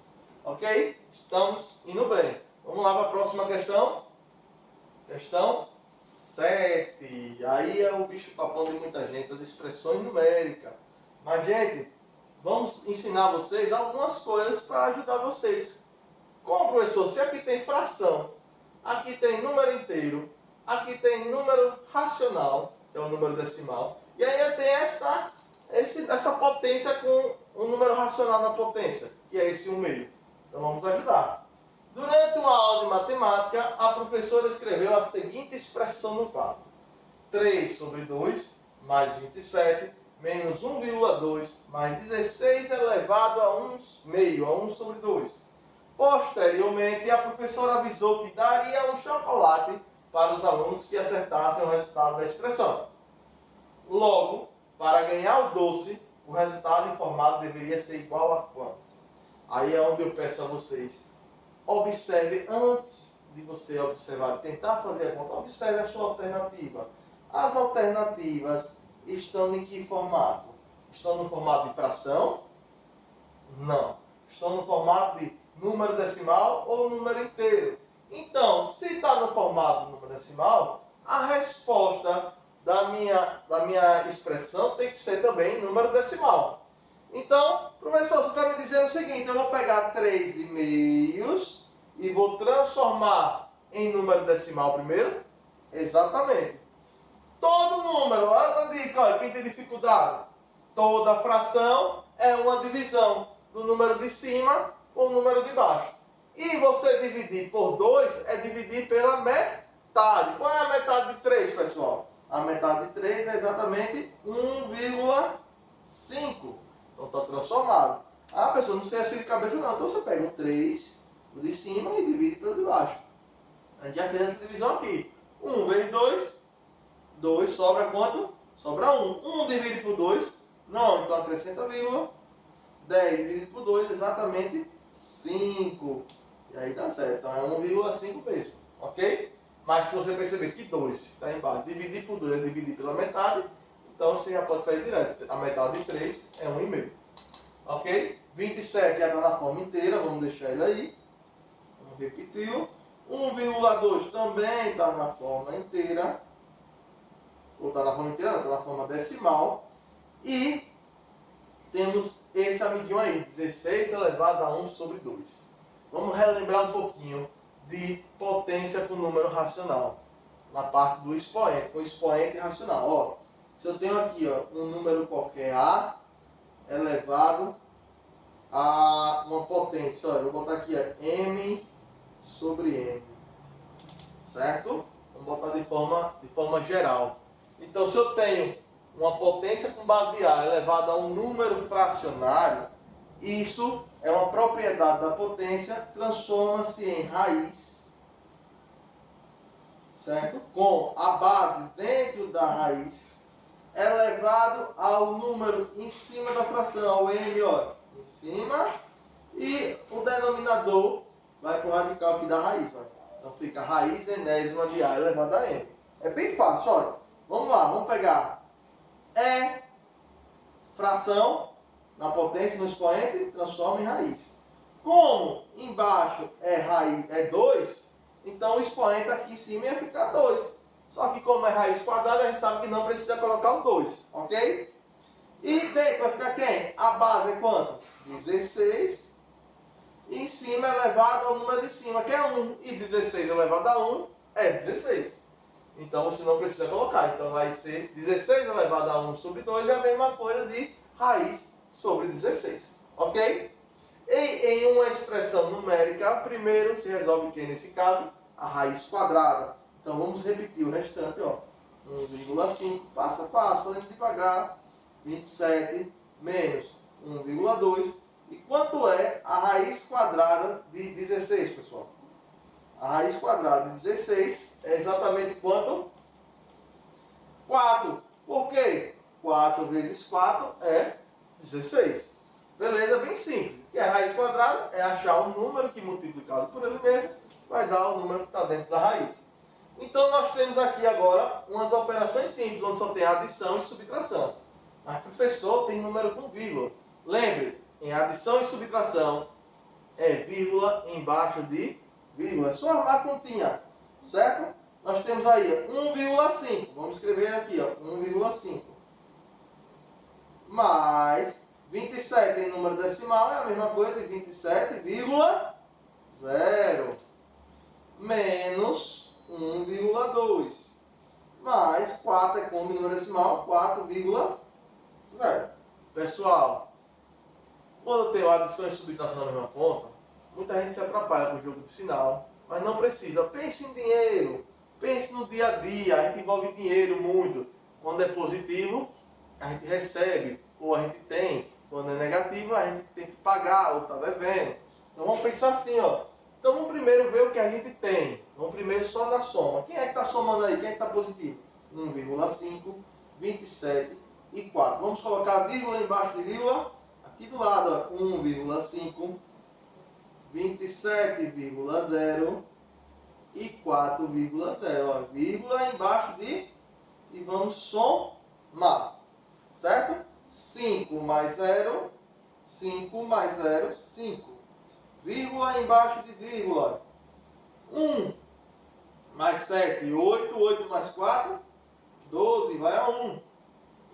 Ok? Estamos indo bem. Vamos lá para a próxima questão. Questão 7. Aí é o bicho papão de muita gente, as expressões numéricas. Mas, gente, vamos ensinar vocês algumas coisas para ajudar vocês. Como, professor, se aqui tem fração, aqui tem número inteiro, aqui tem número racional, que é o número decimal, e aí tem essa potência com um número racional na potência, que é esse 1/2. Então vamos ajudar. Durante uma aula de matemática, a professora escreveu a seguinte expressão no quadro: 3 sobre 2 mais 27 menos 1,2 mais 16 elevado a 1/2, a 1 sobre 2. Posteriormente, a professora avisou que daria um chocolate para os alunos que acertassem o resultado da expressão. Logo, para ganhar o doce, o resultado informado deveria ser igual a quanto? Aí é onde eu peço a vocês, observe antes de você observar, tentar fazer a conta, observe a sua alternativa. As alternativas estão em que formato? Estão no formato de fração? Não. Estão no formato de número decimal ou número inteiro? Então, se está no formato de número decimal, a resposta da minha expressão tem que ser também número decimal. Então, professor, você está me dizendo o seguinte: eu vou pegar 3,5 e vou transformar em número decimal primeiro? Exatamente. Todo número, olha a dica, olha, quem tem dificuldade, toda fração é uma divisão do número de cima com o número de baixo. E você dividir por 2 é dividir pela metade. Qual é a metade de 3, pessoal? A metade de 3 é exatamente 1,5. Então está transformado. Ah, pessoal, não sei assim de cabeça não. Então você pega o 3, o de cima, e divide pelo de baixo. A gente já fez essa divisão aqui. 1 vezes 2, 2 sobra quanto? Sobra 1. 1 dividido por 2, não, então acrescenta vírgula. 10 dividido por 2, exatamente 5. E aí dá certo. Então é 1,5 mesmo, ok? Mas se você perceber que 2 está embaixo, dividir por 2 é dividir pela metade, então você já pode fazer direto. A metade de 3 é 1,5. Ok? 27 já está na forma inteira, vamos deixar ele aí. Vamos repetir. 1,2 também está na forma inteira. Ou está na forma inteira, não, está na forma decimal. E temos esse amiguinho aí, 16 elevado a 1 sobre 2. Vamos relembrar um pouquinho de potência com número racional. Na parte do expoente, com expoente racional. Ó, se eu tenho aqui um número qualquer A elevado a uma potência, ó, eu vou botar aqui M sobre N. Certo? Vamos botar de forma geral. Então, se eu tenho uma potência com base A elevada a um número fracionário, isso é uma propriedade da potência, transforma-se em raiz, certo? Com a base dentro da raiz elevado ao número em cima da fração, ao M, ó, em cima, e o denominador vai para o radical aqui da raiz, ó. Então fica raiz enésima de A elevado a M. É bem fácil, olha. Vamos lá, vamos pegar E, fração, na potência, no expoente, transforma em raiz. Como embaixo é 2, então o expoente aqui em cima ia ficar 2. Só que como é raiz quadrada, a gente sabe que não precisa colocar o 2, ok? E dentro vai ficar quem? A base é quanto? 16. E em cima é elevado ao número de cima, que é 1. E 16 elevado a 1 é 16. Então você não precisa colocar. Então vai ser 16 elevado a 1 sobre 2 é a mesma coisa de raiz sobre 16. Ok? E em uma expressão numérica, primeiro se resolve o que nesse caso? A raiz quadrada. Então vamos repetir o restante, ó. 1,5, passo a passo, fazendo devagar. 27 menos 1,2. E quanto é a raiz quadrada de 16, pessoal? A raiz quadrada de 16 é exatamente quanto? 4. Por quê? 4 vezes 4 é 16. Beleza? Bem simples. E a raiz quadrada é achar um número que multiplicado por ele mesmo vai dar o número que está dentro da raiz. Então nós temos aqui agora umas operações simples, onde só tem adição e subtração. Mas professor, tem número com vírgula. Lembre, em adição e subtração é vírgula embaixo de vírgula. É só arrumar a continha, certo? Nós temos aí 1,5. Vamos escrever aqui, ó, 1,5. Mais 27 em número decimal é a mesma coisa de 27,0. Menos 1,2. Mais 4 é como número decimal, 4,0. Pessoal, quando eu tenho adição e subtração na mesma conta, muita gente se atrapalha com o jogo de sinal, mas não precisa. Pense em dinheiro, pense no dia a dia, a gente envolve dinheiro muito. Quando é positivo, a gente recebe, ou a gente tem. Quando é negativo, a gente tem que pagar, ou está devendo. Então vamos pensar assim, ó. Então vamos primeiro ver o que a gente tem. Vamos primeiro só na soma. Quem é que está somando aí? Quem é que está positivo? 1,5, 27 e 4. Vamos colocar vírgula embaixo de vírgula. Aqui do lado, 1,5, 27,0 e 4,0. Vírgula embaixo de... E vamos somar. Certo? 5 mais 0, 5 mais 0, 5. Vírgula embaixo de vírgula. 1 mais 7, 8. 8 mais 4, 12. Vai a 1.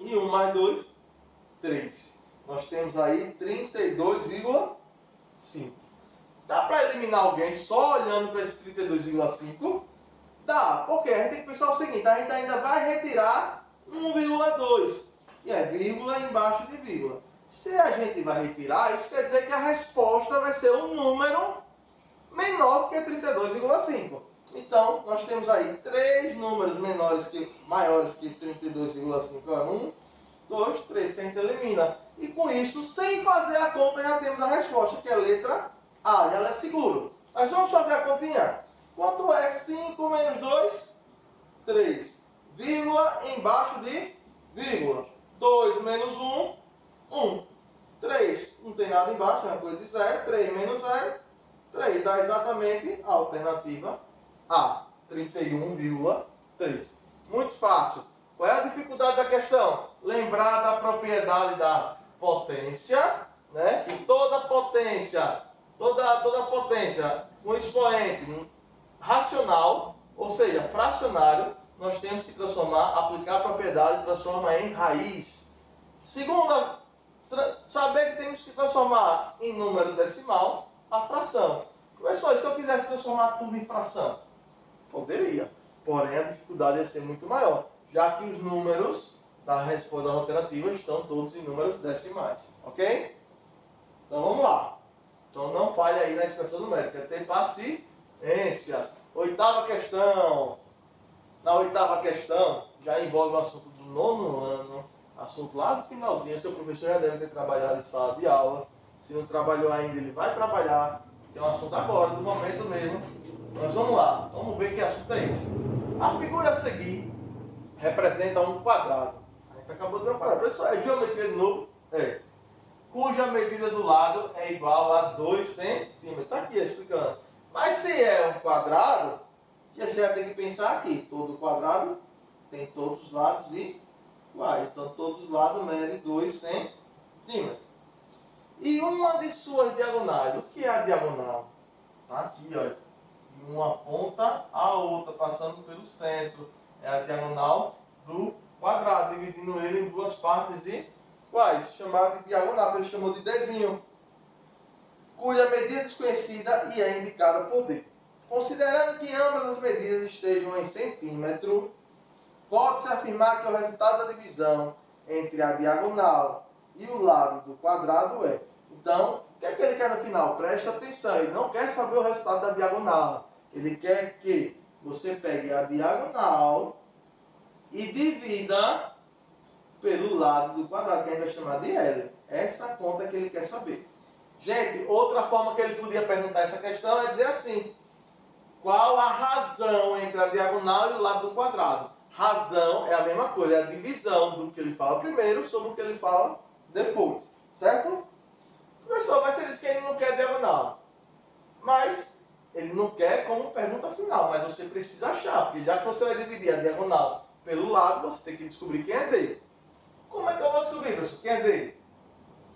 E 1 mais 2, 3. Nós temos aí 32,5. Dá para eliminar alguém só olhando para esse 32,5? Dá, porque a gente tem que pensar o seguinte, a gente ainda vai retirar 1,2, que é vírgula embaixo de vírgula. Se a gente vai retirar, isso quer dizer que a resposta vai ser um número menor que 32,5. Então, nós temos aí 3 números maiores que 32,5 é 1, 2, 3 que a gente elimina. E com isso, sem fazer a conta, já temos a resposta, que é a letra A. Ela é seguro. Mas vamos fazer a continha. Quanto é 5 menos 2? 3. Vírgula embaixo de vírgula. 2 menos 1, 1. 3. Não tem nada embaixo, é uma coisa de 0. 3 menos 0, 3. Dá exatamente a alternativa A. 31,3. Muito fácil. Qual é a dificuldade da questão? Lembrar da propriedade da potência, né? Que toda potência com expoente racional, ou seja, fracionário, nós temos que aplicar a propriedade e transformar em raiz. Segunda, saber que temos que transformar em número decimal a fração. Professor, e se eu quisesse transformar tudo em fração? Poderia, porém a dificuldade ia ser muito maior, já que os números da resposta alternativa estão todos em números decimais, ok? Então vamos lá. Então não falhe aí na expressão numérica, tem paciência. Oitava questão. Na oitava questão, já envolve o assunto do 9º ano, assunto lá do finalzinho. Seu professor já deve ter trabalhado em sala de aula. Se não trabalhou ainda, ele vai trabalhar, que é um assunto agora, do momento mesmo. Mas vamos lá, vamos ver que assunto é esse. A figura a seguir representa um quadrado. A gente acabou de ver um quadrado. Professor, é geometria de novo? É. Cuja medida do lado é igual a 2 centímetros. Está aqui explicando. Mas se é um quadrado, você já tem que pensar aqui. Todo quadrado tem todos os lados iguais. Então todos os lados medem 2 centímetros. E uma de suas diagonais. O que é a diagonal? Está aqui, olha. De uma ponta a outra, passando pelo centro. É a diagonal do quadrado, dividindo ele em duas partes iguais, chamado de diagonal, que ele chamou de desenho, cuja medida é desconhecida e é indicada por D. Considerando que ambas as medidas estejam em centímetro, pode-se afirmar que o resultado da divisão entre a diagonal e o lado do quadrado é. Então, o que é que ele quer no final? Preste atenção, ele não quer saber o resultado da diagonal. Ele quer que você pegue a diagonal e divida pelo lado do quadrado, que a gente vai chamar de L. Essa é a conta que ele quer saber. Gente, outra forma que ele podia perguntar essa questão é dizer assim: qual a razão entre a diagonal e o lado do quadrado? Razão é a mesma coisa, é a divisão do que ele fala primeiro sobre o que ele fala depois. Certo? Professor, mas ele diz que ele não quer diagonal. Mas ele não quer como pergunta final, mas você precisa achar, porque já que você vai dividir a diagonal pelo lado, você tem que descobrir quem é dele. Como é que eu vou descobrir, professor, quem é dele?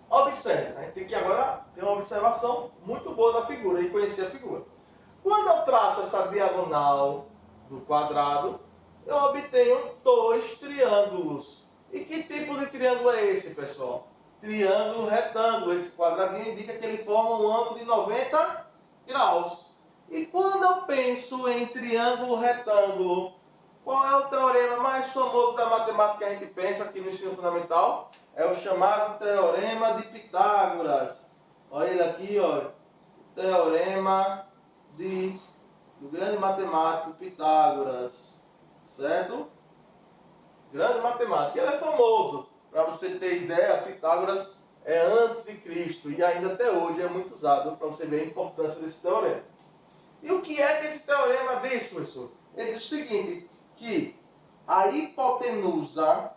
Observe, a gente tem que agora ter uma observação muito boa da figura e conhecer a figura. Quando eu traço essa diagonal do quadrado, eu obtenho 2 triângulos. E que tipo de triângulo é esse, pessoal? Triângulo retângulo. Esse quadradinho indica que ele forma um ângulo de 90 graus. E quando eu penso em triângulo retângulo, qual é o teorema mais famoso da matemática que a gente pensa aqui no ensino fundamental? É o chamado Teorema de Pitágoras. Olha ele aqui, olha. Teorema do grande matemático Pitágoras. Certo? Grande matemático. Ele é famoso. Para você ter ideia, Pitágoras é antes de Cristo e ainda até hoje é muito usado para você ver a importância desse teorema. E o que é que esse teorema diz, professor? Ele diz o seguinte, que a hipotenusa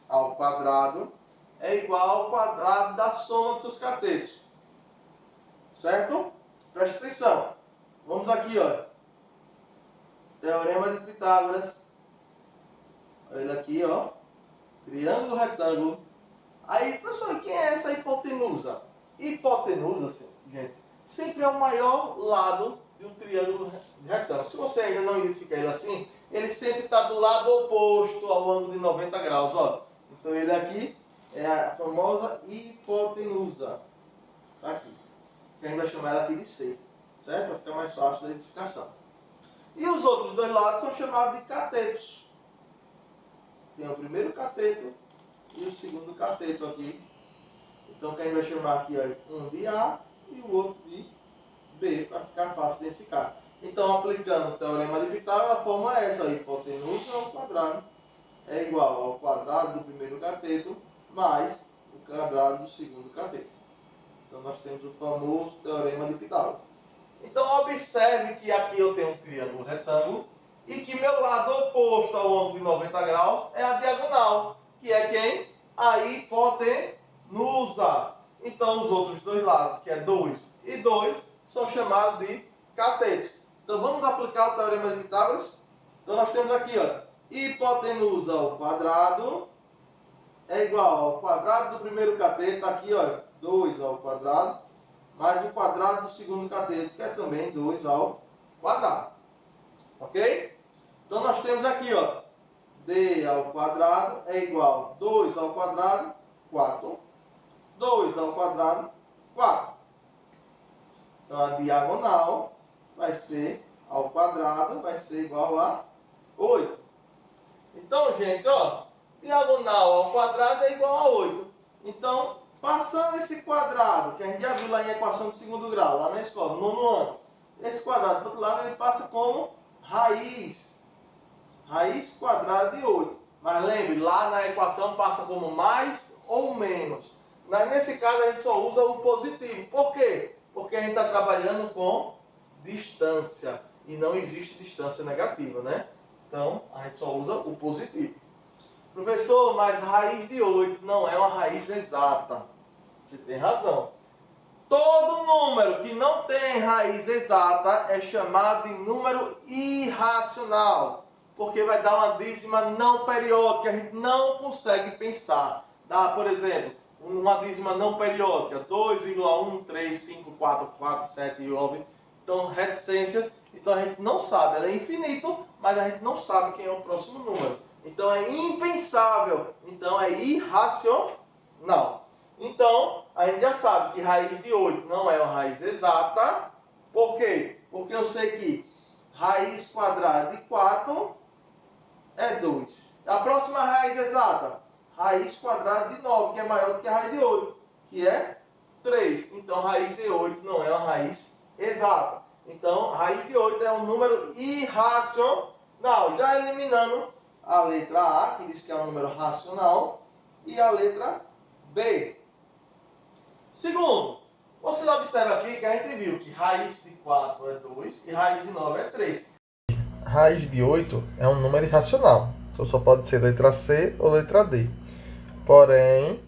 ao quadrado é igual ao quadrado da soma dos seus catetos. Certo? Preste atenção. Vamos aqui, olha. Teorema de Pitágoras. Olha ele aqui, ó. Triângulo retângulo. Aí, professor, quem é essa hipotenusa? Hipotenusa, gente, sempre é o maior lado de um triângulo retângulo. Se você ainda não identificar ele assim, ele sempre está do lado oposto ao ângulo de 90 graus, ó. Então ele aqui é a famosa hipotenusa. Tá aqui. Que a gente vai chamar ela aqui de C, certo? Para ficar mais fácil da identificação. E os outros dois lados são chamados de catetos. Tem o primeiro cateto e o segundo cateto aqui. Então que a gente vai chamar aqui, ó, um de A e o outro de B, para ficar fácil de identificar. Então, aplicando o teorema de Pitágoras, a fórmula é essa. A hipotenusa ao quadrado é igual ao quadrado do primeiro cateto mais o quadrado do segundo cateto. Então, nós temos o famoso teorema de Pitágoras. Então, observe que aqui eu tenho um triângulo retângulo e que meu lado oposto ao ângulo de 90 graus é a diagonal, que é quem? A hipotenusa. Então, os outros dois lados, que é 2 e 2, são chamados de catetos. Então, vamos aplicar o teorema de Pitágoras? Então, nós temos aqui, ó, hipotenusa ao quadrado é igual ao quadrado do primeiro cateto, aqui, ó, 2 ao quadrado, mais o quadrado do segundo cateto, que é também 2 ao quadrado. Ok? Então, nós temos aqui, ó, d ao quadrado é igual a 2 ao quadrado, 4. 2 ao quadrado, 4. Então, a diagonal vai ser ao quadrado, vai ser igual a 8. Então, gente, ó, diagonal ao quadrado é igual a 8. Então, passando esse quadrado, que a gente já viu lá em equação de segundo grau, lá na escola, no nono ano, esse quadrado do outro lado ele passa como raiz quadrada de 8. Mas lembre, lá na equação passa como mais ou menos. Mas nesse caso a gente só usa o positivo. Por quê? Porque a gente está trabalhando com distância. E não existe distância negativa, né? Então, a gente só usa o positivo. Professor, mas raiz de 8 não é uma raiz exata. Você tem razão. Todo número que não tem raiz exata é chamado de número irracional. Porque vai dar uma dízima não periódica, a gente não consegue pensar. Dá, por exemplo, uma dízima não periódica, 2,1, 3, 5, 4, 4, 7 e 9. Então, reticências. Então, a gente não sabe. Ela é infinito, mas a gente não sabe quem é o próximo número. Então, é impensável. Então, é irracional. Então, a gente já sabe que raiz de 8 não é uma raiz exata. Por quê? Porque eu sei que raiz quadrada de 4 é 2. A próxima raiz exata, raiz quadrada de 9, que é maior do que a raiz de 8, que é 3. Então, raiz de 8 não é uma raiz exata. Então, raiz de 8 é um número irracional. Já eliminando a letra A, que diz que é um número racional, e a letra B. Segundo, você observa aqui que a gente viu que raiz de 4 é 2 e raiz de 9 é 3. Raiz de 8 é um número irracional. Então só pode ser letra C ou letra D. Porém,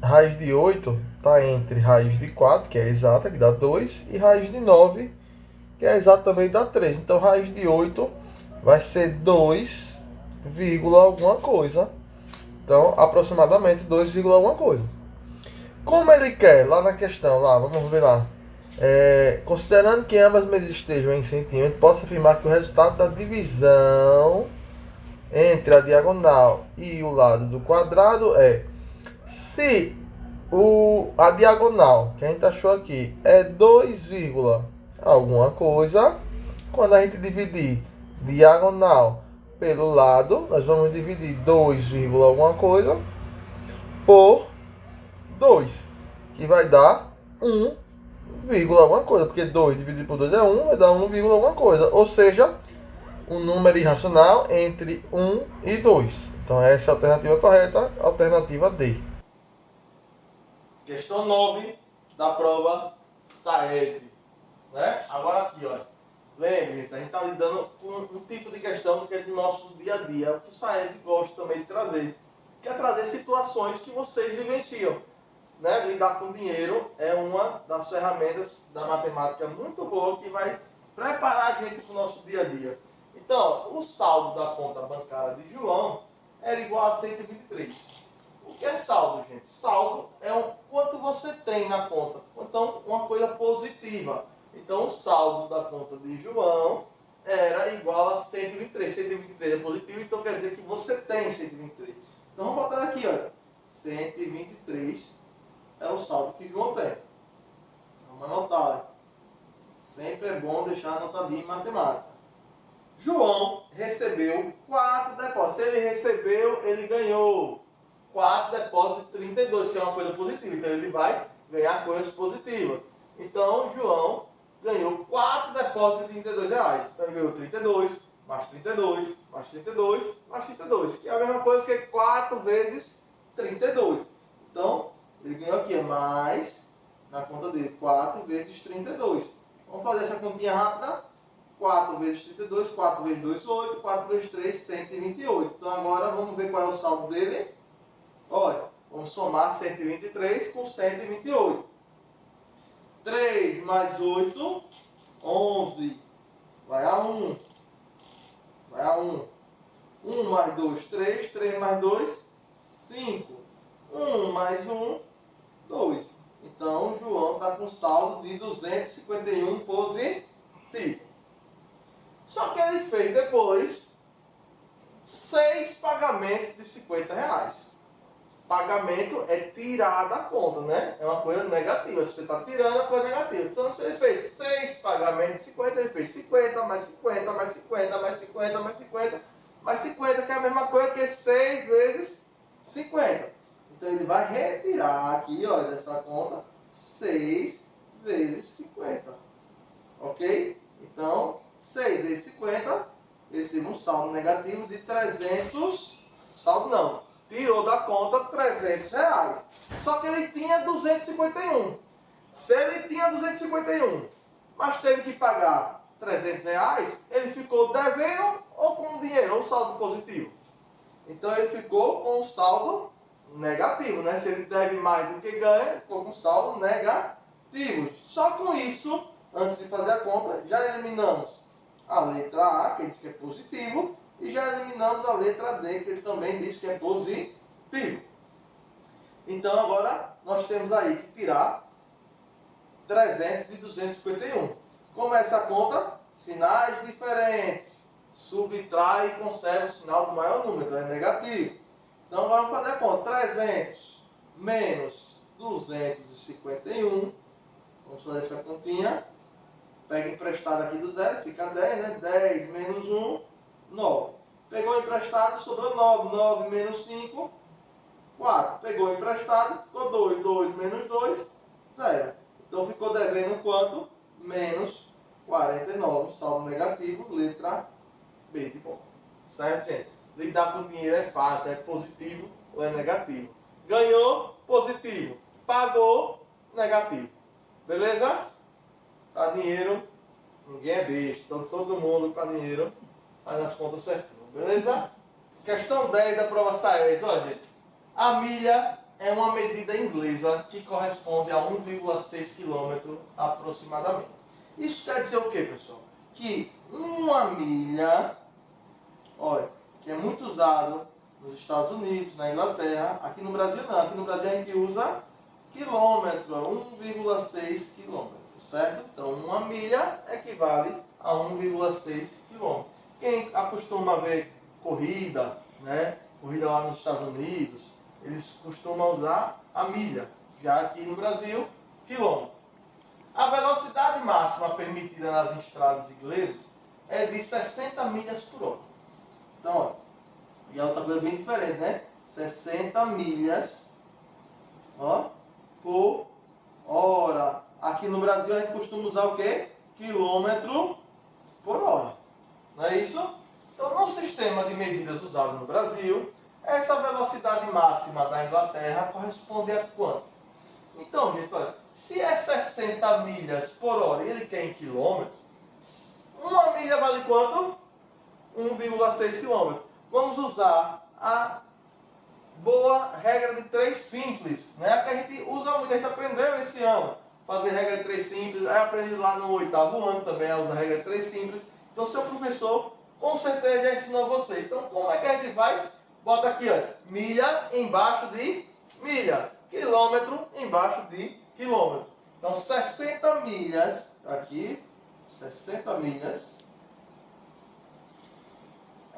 raiz de 8 está entre raiz de 4, que é exata, que dá 2, e raiz de 9, que é exata, também dá 3. Então, raiz de 8 vai ser 2, alguma coisa. Então, aproximadamente 2, alguma coisa. Como ele quer, lá na questão, lá, vamos ver lá. Considerando que ambas medidas estejam em centímetros, posso afirmar que o resultado da divisão entre a diagonal e o lado do quadrado é: se a diagonal que a gente achou aqui é 2, alguma coisa, quando a gente dividir diagonal pelo lado, nós vamos dividir 2, alguma coisa por 2, que vai dar 1, alguma coisa, porque 2 dividido por 2 é 1, vai dar 1, alguma coisa. Ou seja, um número irracional entre 1 e 2. Então essa é a alternativa correta, alternativa D. Questão 9 da prova SAEB. Né? Agora aqui, ó. Lembre, a gente está lidando com um tipo de questão que é do nosso dia a dia, o que o SAEB gosta também de trazer. Que é trazer situações que vocês vivenciam. Né? Lidar com dinheiro é uma das ferramentas da matemática muito boa que vai preparar a gente para o nosso dia a dia. Então, o saldo da conta bancária de João era igual a 123. O que é saldo, gente? Saldo é quanto você tem na conta. Então, uma coisa positiva. Então, o saldo da conta de João era igual a 123. 123 é positivo, então quer dizer que você tem 123. Então, vamos botar aqui, olha. 123 é o saldo que João tem. Vamos anotar. Sempre é bom deixar anotadinho em matemática. João recebeu 4 depósitos. Se ele recebeu, ele ganhou 4 depósitos de 32, que é uma coisa positiva. Então ele vai ganhar coisas positivas. Então João ganhou 4 depósitos de R$32. Então ele ganhou 32, mais 32, mais 32, mais 32. Que é a mesma coisa que 4 vezes 32. Então, ele ganhou aqui, mais, na conta dele, 4 vezes 32. Vamos fazer essa continha rápida. 4 vezes 32, 4 vezes 2, 8, 4 vezes 3, 128. Então agora vamos ver qual é o saldo dele. Olha, vamos somar 123 com 128. 3 mais 8, 11. Vai a 1. Vai a 1. 1 mais 2, 3. 3 mais 2, 5. 1 mais 1, 2. Então o João está com saldo de 251 positivo. Só que ele fez depois 6 pagamentos de R$50. Pagamento é tirar da conta, né? É uma coisa negativa. Se você está tirando, é uma coisa negativa. Então, se ele fez 6 pagamentos de 50, ele fez 50, mais 50, mais 50, mais 50, mais 50, mais 50, que é a mesma coisa que 6 vezes 50. Então, ele vai retirar aqui, ó, dessa conta, 6 vezes 50. Ok? Então, 6 vezes 50, ele teve um saldo negativo de 300, saldo não, tirou da conta R$300. Só que ele tinha 251. Se ele tinha 251, mas teve que pagar R$300, ele ficou devendo ou com dinheiro, ou saldo positivo? Então ele ficou com um saldo negativo, né? Se ele deve mais do que ganha, ele ficou com saldo negativo. Só com isso, antes de fazer a conta, já eliminamos a letra A, que ele diz que é positivo, e já eliminamos a letra D, que ele também diz que é positivo. Então agora nós temos aí que tirar 300 de 251. Como é essa conta? Sinais diferentes. Subtrai e conserva o sinal do maior número, então é negativo. Então agora vamos fazer a conta. 300 menos 251. Vamos fazer essa continha. Pega emprestado aqui do zero, fica 10, né? 10 menos 1, 9. Pegou emprestado, sobrou 9. 9 menos 5, 4. Pegou emprestado, ficou 2. 2 menos 2, 0. Então ficou devendo quanto? Menos 49. Saldo negativo, letra B de bom. Certo, gente? Lidar com dinheiro é fácil, é positivo ou é negativo. Ganhou, positivo. Pagou, negativo. Beleza? Para dinheiro, ninguém é besta. Então todo mundo para dinheiro faz as contas certinho. Beleza? Questão 10 da prova SAES. Olha, gente. A milha é uma medida inglesa que corresponde a 1,6 km aproximadamente. Isso quer dizer o que, pessoal? Que uma milha, olha, que é muito usado nos Estados Unidos, na Inglaterra, aqui no Brasil não. Aqui no Brasil a gente usa quilômetro, 1,6 km. Certo? Então, uma milha equivale a 1,6 km. Quem acostuma ver corrida, né? Corrida lá nos Estados Unidos, eles costumam usar a milha. Já aqui no Brasil, quilômetro. A velocidade máxima permitida nas estradas inglesas é de 60 milhas por hora. Então, ó, e é outra coisa bem diferente, né? 60 milhas, ó, por hora. Aqui no Brasil a gente costuma usar o quê? Quilômetro por hora. Não é isso? Então, no sistema de medidas usado no Brasil, essa velocidade máxima da Inglaterra corresponde a quanto? Então, gente, olha, se é 60 milhas por hora e ele quer em quilômetros, uma milha vale quanto? 1,6 km. Vamos usar a boa regra de 3 simples, né? Que a gente usa muito, a gente aprendeu esse ano. Fazer regra de 3 simples, aí aprendi lá no 8º ano também a usar regra de 3 simples. Então, seu professor com certeza já ensinou você. Então, como é que a gente faz? Bota aqui, ó, milha embaixo de milha, quilômetro embaixo de quilômetro. Então, 60 milhas, aqui, 60 milhas,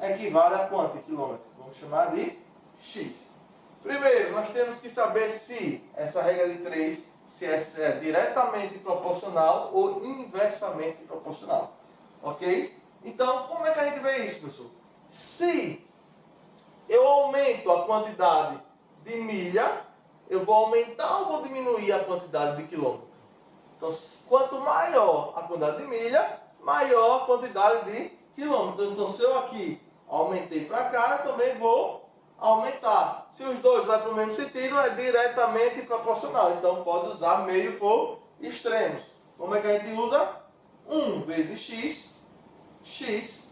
equivale a quanto em quilômetro? Vamos chamar de X. Primeiro, nós temos que saber se essa regra de 3, se é diretamente proporcional ou inversamente proporcional. Ok? Então, como é que a gente vê isso, pessoal? Se eu aumento a quantidade de milha, eu vou aumentar ou vou diminuir a quantidade de quilômetro? Então, quanto maior a quantidade de milha, maior a quantidade de quilômetros. Então, se eu aqui aumentei para cá, eu também vou aumentar. Se os dois vão para o mesmo sentido, é diretamente proporcional. Então, pode usar meio por extremos. Como é que a gente usa? 1 vezes x, x,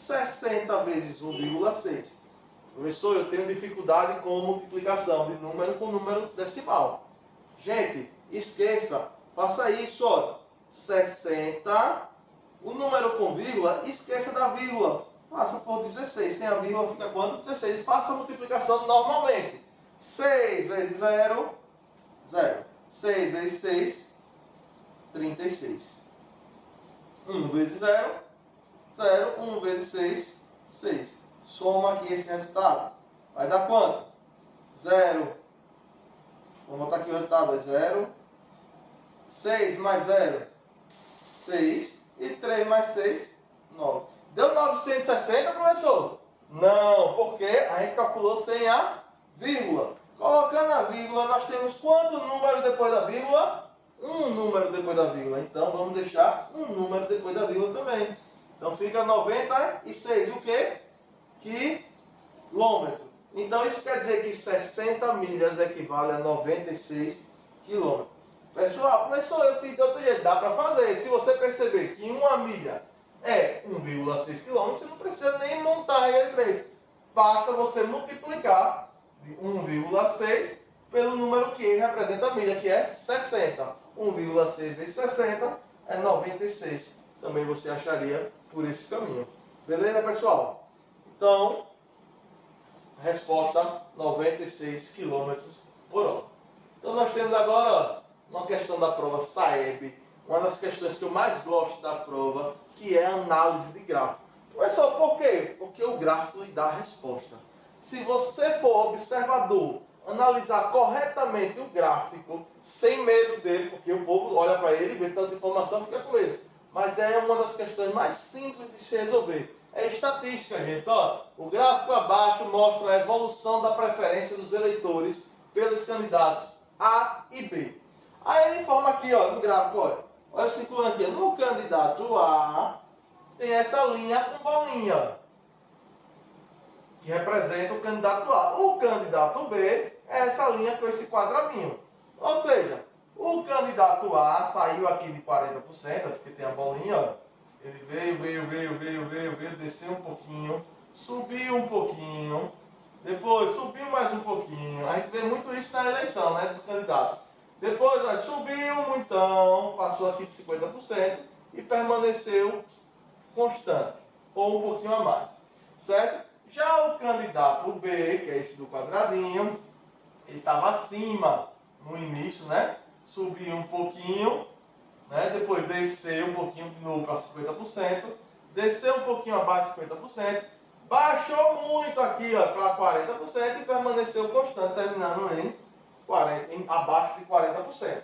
60 vezes 1,6. Professor, eu tenho dificuldade com multiplicação de número com número decimal. Gente, esqueça, faça isso, ó. 60, o número com vírgula, esqueça da vírgula. Faça por 16. Sem a vírgula fica quanto? 16. Faça a multiplicação normalmente. 6 vezes 0, 0. 6 vezes 6, 36. 1 vezes 0, 0. 1 vezes 6, 6. Soma aqui esse resultado. Vai dar quanto? 0. Vamos botar aqui o resultado. 0. 6 mais 0, 6. E 3 mais 6, 9. Deu 960, professor? Não, porque a gente calculou sem a vírgula. Colocando a vírgula, nós temos quanto número depois da vírgula? Um número depois da vírgula. Então, vamos deixar um número depois da vírgula também. Então, fica 96. O quê? Quilômetro. Então, isso quer dizer que 60 milhas equivale a 96 quilômetros. Pessoal, professor, eu fiz de outro jeito. Dá para fazer. Se você perceber que uma milha é 1,6 km, você não precisa nem montar a regra de 3. Basta você multiplicar de 1,6 pelo número que representa a milha, que é 60. 1,6 vezes 60 é 96. Também você acharia por esse caminho. Beleza, pessoal? Então, resposta 96 km por hora. Então, nós temos agora uma questão da prova SAEB, uma das questões que eu mais gosto da prova, que é a análise de gráfico. Professor, por quê? Porque o gráfico lhe dá a resposta. Se você for observador, analisar corretamente o gráfico, sem medo dele, porque o povo olha para ele, vê tanta informação e fica com medo. Mas é uma das questões mais simples de se resolver. É estatística, gente. Ó, o gráfico abaixo mostra a evolução da preferência dos eleitores pelos candidatos A e B. Aí ele informa aqui, ó, no gráfico, olha o circulando aqui. No candidato A, tem essa linha com bolinha, que representa o candidato A. O candidato B é essa linha com esse quadradinho. Ou seja, o candidato A saiu aqui de 40%, porque tem a bolinha, ó. Ele veio, desceu um pouquinho, subiu um pouquinho, depois subiu mais um pouquinho. A gente vê muito isso na eleição, né, do candidato. Depois, ó, subiu então, passou aqui de 50% e permaneceu constante, ou um pouquinho a mais, certo? Já o candidato B, que é esse do quadradinho, ele estava acima no início, né? Subiu um pouquinho, né? Depois desceu um pouquinho de novo para 50%, desceu um pouquinho abaixo de 50%, baixou muito aqui para 40% e permaneceu constante, terminando em abaixo de 40%.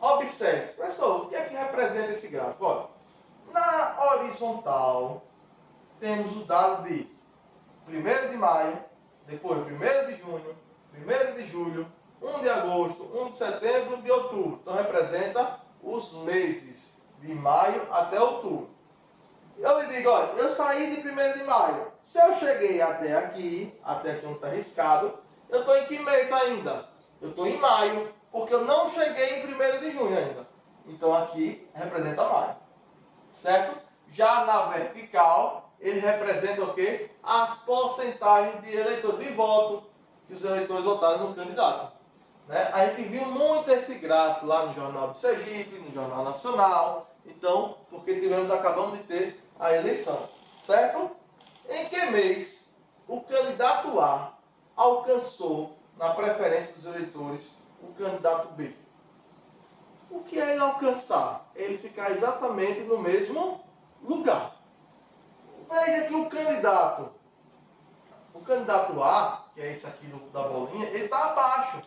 Observe, pessoal, o que é que representa esse gráfico? Olha, na horizontal, temos o dado de 1º de maio, depois 1º de junho, 1º de julho, 1 de agosto, 1 de setembro, 1 de outubro. Então representa os meses de maio até outubro. Eu lhe digo, olha, eu saí de 1º de maio. Se eu cheguei até aqui onde está riscado, eu estou em que mês ainda? Eu estou em maio, porque eu não cheguei em 1º de junho ainda. Então aqui representa maio. Certo? Já na vertical, ele representa o quê? As porcentagens de eleitores, de voto, que os eleitores votaram no candidato. Né? A gente viu muito esse gráfico lá no Jornal de Sergipe, no Jornal Nacional. Então, porque acabamos de ter a eleição. Certo? Em que mês o candidato A alcançou, na preferência dos eleitores, o candidato B? O que é ele alcançar? Ele ficar exatamente no mesmo lugar. Veja que o candidato A, que é esse aqui da bolinha, ele está abaixo.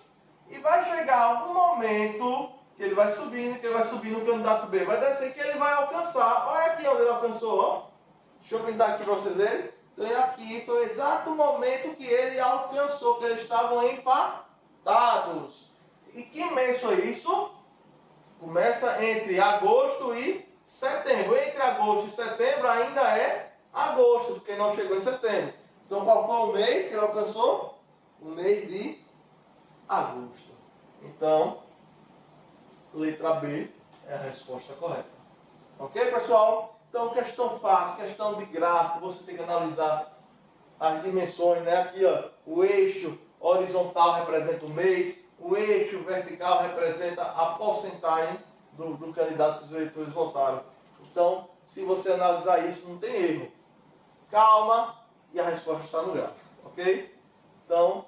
E vai chegar algum momento que ele vai subindo, o candidato B vai descer, que ele vai alcançar. Olha aqui onde ele alcançou, ó. Deixa eu pintar aqui para vocês verem. Então aqui foi o exato momento que ele alcançou, que eles estavam empatados. E que mês foi isso? Começa entre agosto e setembro. Entre agosto e setembro ainda é agosto, porque não chegou em setembro. Então qual foi o mês que ele alcançou? O mês de agosto. Então, letra B é a resposta correta. Ok, pessoal? Então, questão fácil, questão de gráfico, você tem que analisar as dimensões, né? Aqui, ó, o eixo horizontal representa o mês, o eixo vertical representa a porcentagem do candidato que os eleitores votaram. Então, se você analisar isso, não tem erro. Calma, e a resposta está no gráfico, ok? Então,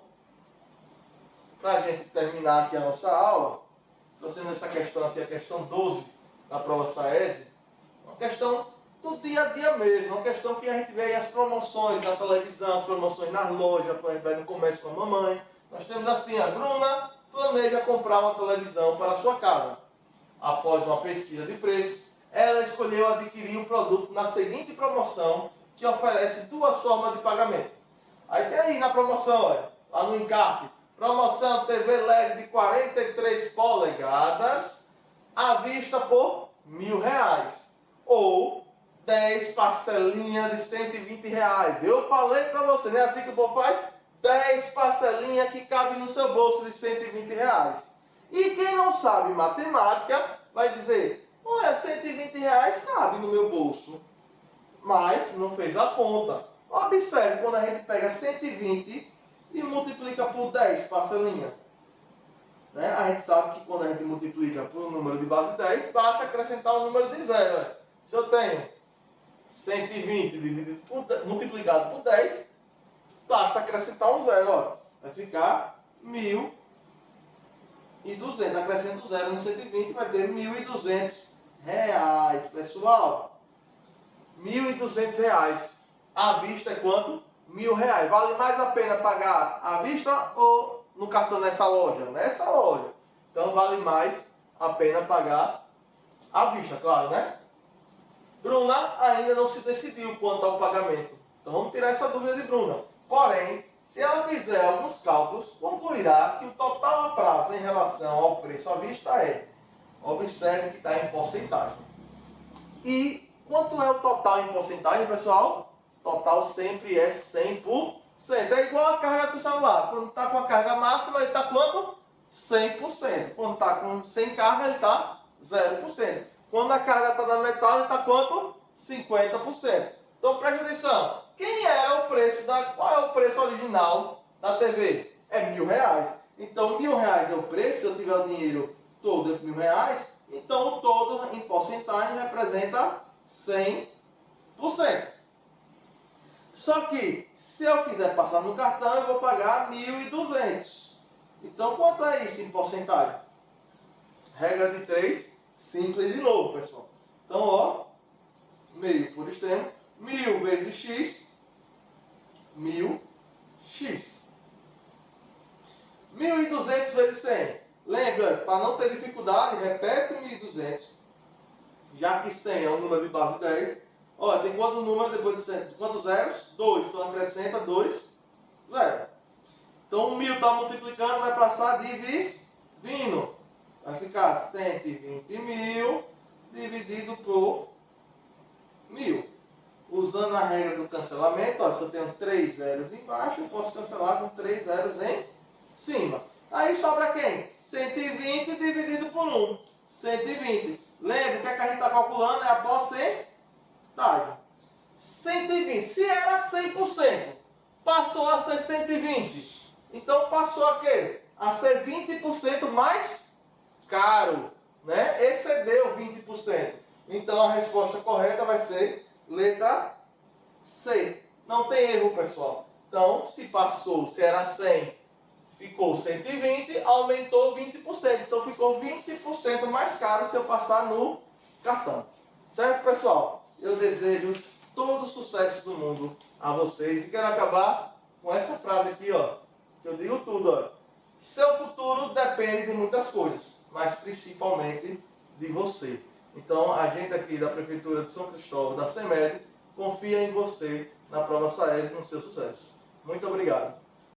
para a gente terminar aqui a nossa aula, trouxemos essa questão aqui, a questão 12 da prova SAESE, uma questão do dia a dia mesmo, uma questão que a gente vê aí as promoções na televisão, as promoções nas lojas, quando a gente vai no comércio com a mamãe. Nós temos assim, a Bruna planeja comprar uma televisão para a sua casa. Após uma pesquisa de preços, ela escolheu adquirir o produto na seguinte promoção, que oferece 2 formas de pagamento. Aí tem aí na promoção, olha, lá no encarte, promoção TV LED de 43 polegadas, à vista por R$1.000. Ou 10 parcelinhas de R$120. Eu falei para você, não é assim que o povo faz? 10 parcelinhas que cabe no seu bolso de R$120. E quem não sabe matemática vai dizer, olha, R$120 cabe no meu bolso. Mas não fez a conta. Observe quando a gente pega 120 e multiplica por 10 parcelinhas. Né? A gente sabe que quando a gente multiplica por um número de base 10, basta acrescentar o número de zero. Né? Se eu tenho 120 multiplicado por 10, basta acrescentar um zero. Ó. Vai ficar 1.200. Acrescento zero no 120, vai ter R$1.200. Pessoal, R$1.200. À vista é quanto? R$1.000. Vale mais a pena pagar à vista ou no cartão nessa loja? Nessa loja. Então vale mais a pena pagar à vista, claro, né? Bruna ainda não se decidiu quanto ao pagamento. Então vamos tirar essa dúvida de Bruna. Porém, se ela fizer alguns cálculos, concluirá que o total a prazo em relação ao preço à vista é, observe que está em porcentagem. E quanto é o total em porcentagem, pessoal? Total sempre é 100%. É igual a carga do seu celular. Quando está com a carga máxima, ele está quanto? 100%. Quando está com sem carga, ele está 0%. Quando a carga está na metade, ele está quanto? 50%. Então preste atenção. Qual é o preço original da TV? É R$1.000. Então R$1.000 é o preço. Se eu tiver o dinheiro todo de R$1.000, então o todo em porcentagem representa 100%. Só que se eu quiser passar no cartão, eu vou pagar 1.200. Então quanto é isso em porcentagem? Regra de 3, simples de novo, pessoal. Então, ó, meio por extremo, 1.000 vezes x, 1.000x. 1.200 vezes 100. Lembra, para não ter dificuldade, repete 1.200. Já que 100 é um número de base 10. Olha, tem quanto número depois de 100? Quantos zeros? 2. Então acrescenta 2 zeros. Então 1.000 está multiplicando, vai passar dividindo. Vai ficar 120.000 dividido por 1.000. Usando a regra do cancelamento, ó, se eu tenho 3 zeros embaixo, eu posso cancelar com 3 zeros em cima. Aí sobra quem? 120 dividido por 1. 120. Lembra o que a gente está calculando? É a porcentagem. 120. Se era 100%, passou a ser 120. Então passou a quê? A ser 20% mais caro. Né? Excedeu 20%. Então a resposta correta vai ser letra C. Não tem erro, pessoal. Então, se passou, se era 100, ficou 120, aumentou 20%. Então ficou 20% mais caro se eu passar no cartão. Certo, pessoal? Eu desejo todo o sucesso do mundo a vocês. E quero acabar com essa frase aqui, ó. Que eu digo tudo, ó. Seu futuro depende de muitas coisas, mas principalmente de você. Então, a gente aqui da Prefeitura de São Cristóvão, da CEMED, confia em você na prova SAESE e no seu sucesso. Muito obrigado.